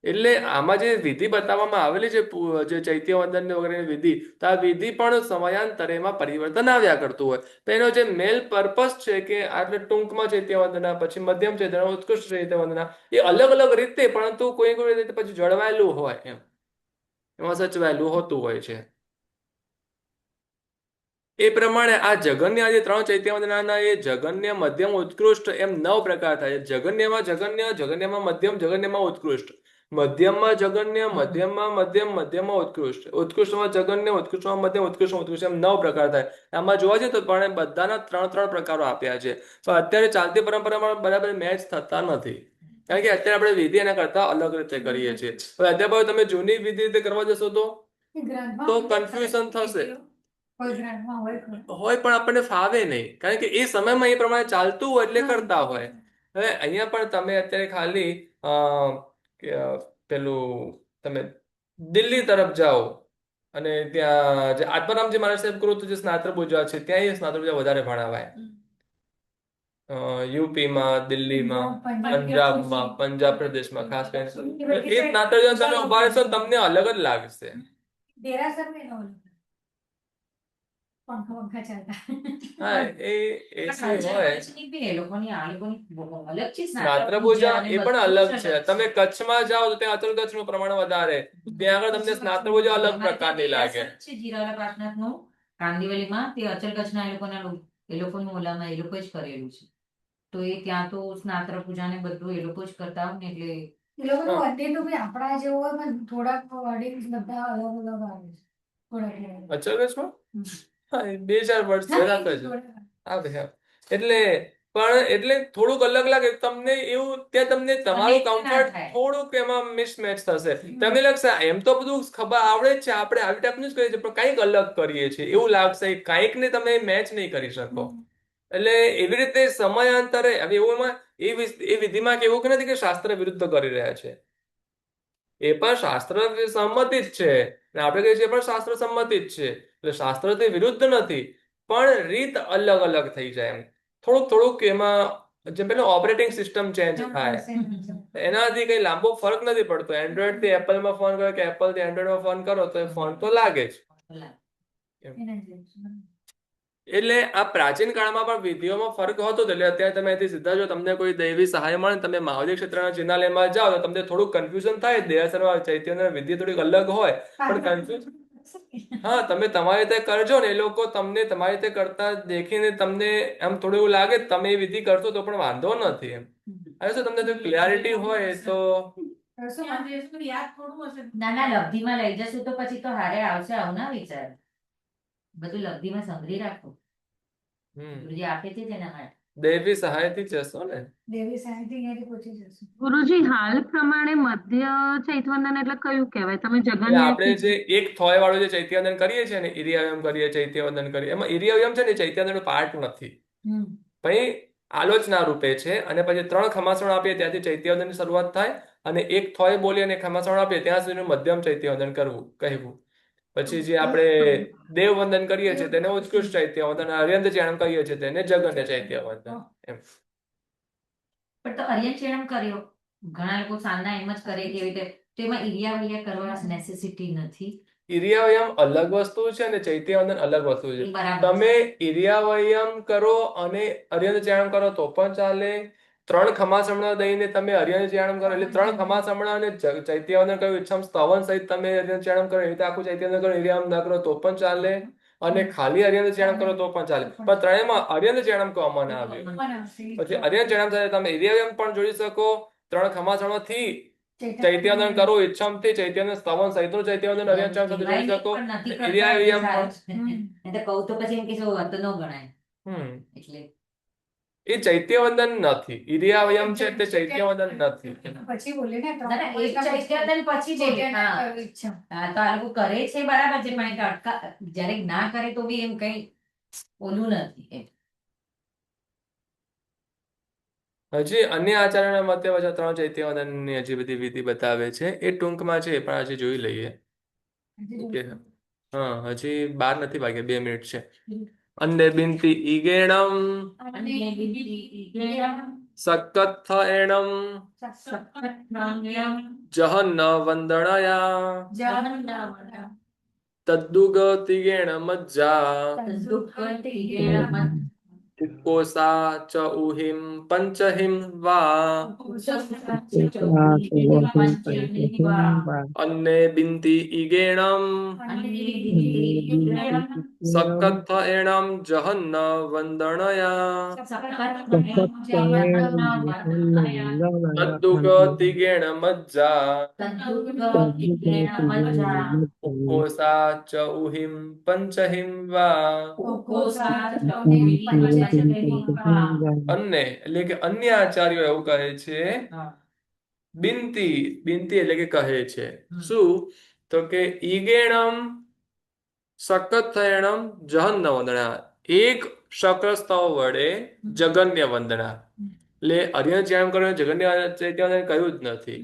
એટલે આમાં જે વિધિ બતાવવામાં આવેલી છે, જે ચૈત્યવંદન વગેરેની વિધિ, તો આ વિધિ પણ સમયાંતરેમાં પરિવર્તન આવ્યા કરતું હોય. તો એનો જે મેલ પર્પસ છે કે આટલે ટૂંકમાં ચૈત્યવંદના, પછી મધ્યમ ચૈત્યવંદના, ઉત્કૃષ્ટ ચૈત્યવંદના, એ અલગ અલગ રીતે, પરંતુ કોઈ કોઈ રીતે પછી જળવાયેલું હોય એમ, એમાં સચવાયેલું હોતું હોય છે. એ પ્રમાણે આ જગન્ય, આજે 3 ચૈત્યવંદનાના એ જગન્ય, મધ્યમ, ઉત્કૃષ્ટ એમ 9 પ્રકાર થાય. જગન્યમાં જગન્ય, જગન્યમાં મધ્યમ, જગન્યમાં ઉત્કૃષ્ટ, મધ્યમમાં જગન્ય, મધ્યમમાં મધ્યમ, મધ્યમમાં ઉત્કૃષ્ટ, ઉત્કૃષ્ટમાં જગન્ય, ઉત્કૃષ્ટમાં મધ્યમ, ઉત્કૃષ્ટમાં ઉત્કૃષ્ટ એમ 9 પ્રકાર થાય. આમાં જોવા જઈએ તો પણ બધાના 3 પ્રકારો આપ્યા છે. તો અત્યારે ચાલતી પરંપરામાં બરાબર મેચ થતા નથી, કારણ કે અત્યારે આપણે વિધિ એના કરતા અલગ રીતે કરીએ છીએ. હવે અત્યારે તમે જૂની વિધિ રીતે કરવા જશો તો કન્ફ્યુઝન થશે. હોય પણ આપણને ફાવે નહીં, કારણ કે એ સમયમાં એ પ્રમાણે ચાલતું હોય એટલે કરતા હોય. હવે અહીંયા પણ તમે અત્યારે ખાલી અ, પેલું તમે દિલ્હી તરફ જાઓ અને ત્યાં જે આત્મારામજી મહારાજ સાહેબ કૃત જે સ્નાતક પૂજા છે ત્યાં એ સ્નાતક પૂજા વધારે ભણાવાય. યુપીમાં, દિલ્હીમાં, પંજાબમાં, પંજાબ પ્રદેશમાં ખાસ કરીને એ સ્નાતક પૂજા તમે ઉભા રહેશો ને તમને અલગ જ લાગશે. દેરાસર में नो पंखा पंखा चलता હા એ એસી હોય. કચ્છની બી એ લોકોની આ લોકોની અલગ છે સ્નાતક પૂજા એ પણ અલગ છે. તમે કચ્છમાં જાઓ તો ત્યાં અચલ કચ્છનું પ્રમાણ વધારે, ત્યાં આગળ તમને સ્નાતક પૂજા અલગ પ્રકારની લાગે. છે જીરાવલા પ્રાર્થનાનું કાંદિવલીમાં તે અચલ કચ્છના એ લોકોનું ઓલામાં એ લોકો જ કરેલું છે. તો એ ત્યાં તો સ્નાતક પૂજા ને બધું એ લોકો જ કરતા હોય ને એટલે એ લોકોનું વર્ડિંગ બી આપણા જેવું હોય પણ થોડાક વર્ડિંગ બધા અલગ અલગ આવે છે. થોડાક અચલ કચ્છમાં હા એ 2-4 વર્ષ જરાક જ આવે હા. એટલે પણ એટલે થોડુંક અલગ લાગે તમને, એવું ત્યાં તમને તમારું કમ્ફર્ટ થોડુંક એમાં મિસમેચ થશે. તમને લાગશે એમ તો બધું ખબર આવડે જ છે, આપણે આવી ટાઈપનું જ કરીએ છીએ, પણ કંઈક અલગ કરીએ છીએ એવું લાગશે. કંઈક ને તમે મેચ નહીં કરી શકો. એટલે એવી રીતે સમયાંતરે હવે એવું એમાં એ વિધિમાં એવું કે નથી કે શાસ્ત્ર વિરુદ્ધ કરી રહ્યા છે. એ પણ શાસ્ત્ર સંમતિ જ છે અને આપણે કહીએ છીએ પણ શાસ્ત્ર સંમતિ જ છે. એટલે શાસ્ત્રથી વિરુદ્ધ નથી, પણ રીત અલગ અલગ થઈ જાય. એમ થોડુંક એમાં જેમ પેલું ઓપરેટિંગ સિસ્ટમ ચેન્જ થાય એનાથી કઈ લાંબો ફરક નથી પડતો. એન્ડ્રોઈડ થી એપલમાં ફોન કરો કે એપલ થી એન્ડ્રોઈડમાં ફોન કરો તો એ ફોન તો લાગે જ. એટલે આ પ્રાચીન કાળમાં પણ વિધિઓમાં ફરક હતો. એટલે અત્યારે તમે અહીંથી સીધા જો તમને કોઈ દૈવી સહાય મળે, તમે મહાદેવ ક્ષેત્રના ચિહ્નાલયમાં જાઓ તો તમને થોડુંક કન્ફ્યુઝન થાય. દેરાસરમાં ચૈત્યના વિધિ થોડીક અલગ હોય પણ કન્ફ્યુઝન હા તમે તમારી રીતે કરજો ને એ લોકો તમને તમારી રીતે કરતા દેખીને તમને એમ થોડું એવું લાગે તમે એ વિધિ કરશો તો પણ વાંધો નથી. એમ હવે શું તમને જો ક્લિયરિટી હોય તો યાદ થોડું હશે. ના ના લબ્ધિમાં લઈ જશું તો પછી તો હારે આવશે. આવું ના વિચાર, બધું લબ્ધિમાં સંગ્રહી રાખો. ગુરુજી આપે છે તેના માટે દૈવી સહાયથી જશો ને. દેવી સાહિત્ય અહીંયાથી પહોંચી જશું. ગુરુજી હાલ પ્રમાણે મધ્ય ચૈતવંદન એટલે કયું કહેવાય? તમે એટલે જગન્યા આપણે જે એક થોય વાળું જે ચૈત્યવંદન કરીએ છીએ ને, ઈરિયાવયમ કરીએ, ચૈત્યવંદન કરીએ, એમાં ઈરિયાવયમ છે ને ચૈત્યવંદનનો પાર્ટ નથી. પછી આલોચના રૂપે છે અને પછી 3 ખમાસણ આપીએ ત્યાંથી ચૈત્યવંદનની શરૂઆત થાય અને એક થોય બોલી અને ખમાસણ આપીએ ત્યાં સુધીનું મધ્યમ ચૈત્યવંદન કહેવું. પછી જે આપણે દેવવંદન કરીએ છીએ તેને ઉત્કૃષ્ટ ચૈત્યવંદન, અર્યંત ચેણમ કરીએ છીએ તેને જગન્ય ચૈત્યવંદન. એમ પણ તો અર્યન ચેણમ કર્યો ઘણા લોકો સાંજના એમ જ કરે કેવી રીતે, તો એમાં ઈરિયા વૈયા કરવા નેસેસિટી નથી. ઈરિયાવયમ અલગ વસ્તુ છે અને ચૈત્યવંદન અલગ વસ્તુ છે. તમે ઈરિયાવયમ કરો અને અર્યંત ચેણમ કરો તો પણ ચાલે. 3 ખમાસમણા દઈને તમે અર્યંત ચેણમ કરો એટલે 3 ખમાસમણા અને ચૈત્યવંદન કર્યું ઈચ્છમ સ્તવન સહિત તમે અર્યંત ચેણમ કરો એવી રીતે આખું ચૈત્યવંદન કરો ઈરિયાવયમ ના કરો તો પણ ચાલે અને ખાલી અર્યંત ચેણમ કરો તો પણ ચાલે. પણ ત્રણેયમાં અર્યંત ચેણમ કોમન આવ્યું. પછી અર્યંત ચેણમ સાથે તમે ઈરિયાવયમ પણ જોડી શકો. 3 ખમાસમણાથી ચૈત્યવંદન કરો ઈચ્છમથી ચૈત્યવંદન સ્તવન સહિતનું ચૈત્યવંદન અર્યંત ચેણમ સાથે જોડી શકો. ઈરિયાવયમ પણ તો કહું તો પછી એમ કે વર્ત ન ગણાય એટલે એ ચૈત્યવંદન નથી. ઈરિયાવયમ છે તે ચૈત્યવંદન નથી. પછી બોલે ને એક ચૈત્યવંદન પછી બોલે. હા તો આ લોકો કરે છે બરાબર છે પણ જયારે ના કરે તો બી એમ કઈ ઓલું નથી એમ. હજી અન્ય આચાર્યના મતે પાછા 3 ચૈત્યવંદનની હજી બધી વિધિ બતાવે છે. એ ટૂંકમાં છે પણ હજી જોઈ લઈએ. ઓકે હા હજી 12 નથી વાગ્યા, 2 મિનિટ છે. અંડે બિનતી ઈગેણમ સક્કત્થ એણમ જહન્ન વંદણયા તદ્દુગતિગેણ મજ્જા કોસા ચ ઉહિમ પંચહિમ વા અન્ને બિનતી ઈગેણમ સક્કત્થ એણમ જહન્ન વંદણયા તદ્દુગતિગેણ મજ્જા કોસા ચ ઉહિમ પંચહિમ વા અન્ય એટલે કે અન્ય આચાર્યો એવું કહે છે. બિનતી એટલે કે કહે છે શું તો કે ઈગેણમ સક્કત્થયણમ જહન્ન વંદના, એક શક્ર સ્તવ વડે જગન્ય વંદના. એટલે અરિહંત ચિંતામણ કરો જગન્ય ચૈત્યવંદન કહ્યું જ નથી।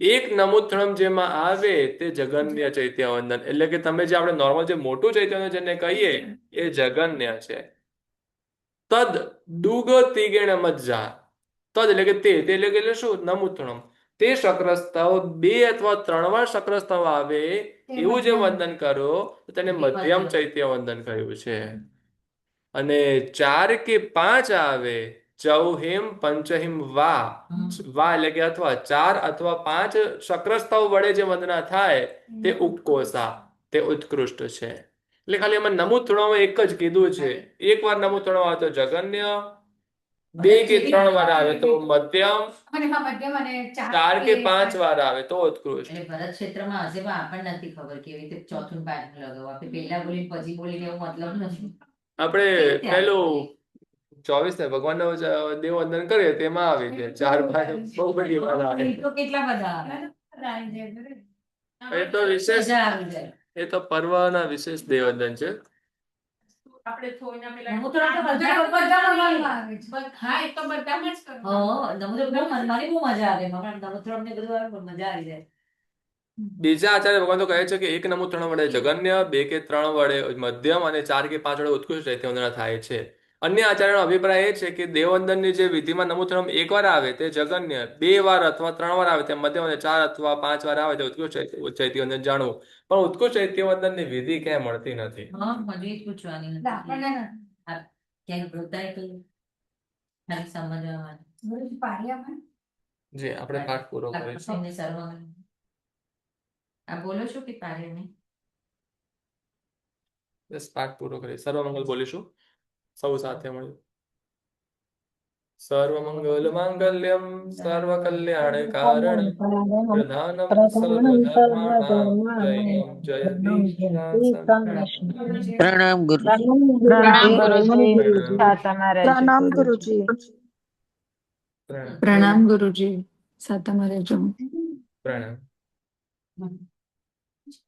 એક નમૂત્થણમ જેમાં આવે તે જગન્ય ચૈત્યવંદન, એટલે કે તમે જે આપણે નોર્મલ જે મોટું ચૈત્યવંદન જેને કહીએ એ જગન્ય છે। તદ દુગ તિગેણ મજ્જા, તદ એટલે કે તે એટલે કે શું નમૂત્થણમ, તે શક્રસ્તવ 2 અથવા 3 વાર શક્રસ્તવ આવે એવું જે વંદન કરો તો તેને મધ્યમ ચૈત્યવંદન કહ્યું છે। અને 4 કે 5 આવે ચૌહિમ પંચહિમ વા, વા એટલે કે અથવા 4 અથવા 5 શક્રસ્તવ વડે જે વંદના થાય તે ઉપકોષા, તે ઉત્કૃષ્ટ છે। એટલે ખાલી એમાં નમૂત્થણમાં એક જ કીધું છે, એક વાર નમૂત્થણ આવે તો જગન્ય, 2 કે 3 વાર આવે તો મધ્યમ, અને હા મધ્યમ અને 4 કે 5 વાર આવે તો ઉત્કૃષ્ટ। એટલે ભરત ક્ષેત્રમાં હશે પણ આપણને નથી ખબર કેવી રીતે ચોથું ને પાંચમું લગાવવું, આપણે પહેલા બોલી પછી બોલીને એવું મતલબ નથી। આપણે કેવી રીતે પેલું આવે? 24 ને ભગવાનનો દેવ વંદન કરીએ તેમાં આવી જાય 4 5 બહુ બધી વાર આવે। એ તો કેટલા બધા આવે। એ તો વિશેષ, મજા આવી જાય। એ તો પર્વના વિશેષ દેવવંદન છે। આપણે થોઈના પેલા નમૂત્થણ તો બધા ભગવાનમાં આવે છે। હા એ તો બધામાં જ કરવાનું. હા નમૂત્થણ બહુ મને બહુ મજા આવે, નમૂત્થણ ને બધું આવે પણ મજા આવી જાય। બીજા આચાર્ય ભગવાન તો કહે છે કે એક નમૂત્થણ વડે જગન્ય, 2 કે 3 વડે મધ્યમ અને 4 કે 5 વડે ઉત્કૃષ્ટ ચૈત્યવંદના થાય છે। અન્ય આચાર્યનો અભિપ્રાય એ છે કે દેવવંદનની જે વિધિમાં નમૂત્થણ 1 વાર આવે તે જગન્ય, 2 વાર અથવા 3 વાર આવે તે મધ્યમ અને 4 અથવા 5 વાર આવે તે ઉત્કૃષ્ટ ચૈત્યવંદન જાણવું। પણ ઉત્કૃષ્ટ ચૈત્યવંદનની વિધિ ક્યાંય મળતી નથી। હા મને જ પૂછવાની એટલે આપણને હતી ક્યાંક બોલતા તો ખાલી સમજવામાં ગુરુજી પારિયામાં જે આપણે પાઠ પૂરો કરીશું। લક્ષ્મીને સર્વમંગલ આ બોલો છો કે કાર્ય નહીં? બસ પાઠ પૂરો કરીએ, સર્વમંગલ બોલીશું સૌ સાથે મળી। સર્વમંગલ માંગલ્યમ સર્વકલ્યાણકારણમ પ્રધાનમ સર્વધર્માણામ જયમ જયતિ શાસનમ। પ્રણામ ગુરુ પ્રણામ ગુરુજી। ગુરુજી, સાતમા રહેજો પ્રણામ ગુરુજી। ગુરુજી। પ્રણામ પ્રણામ ગુરુજી, સાતમા રહેજો। પ્રણામ।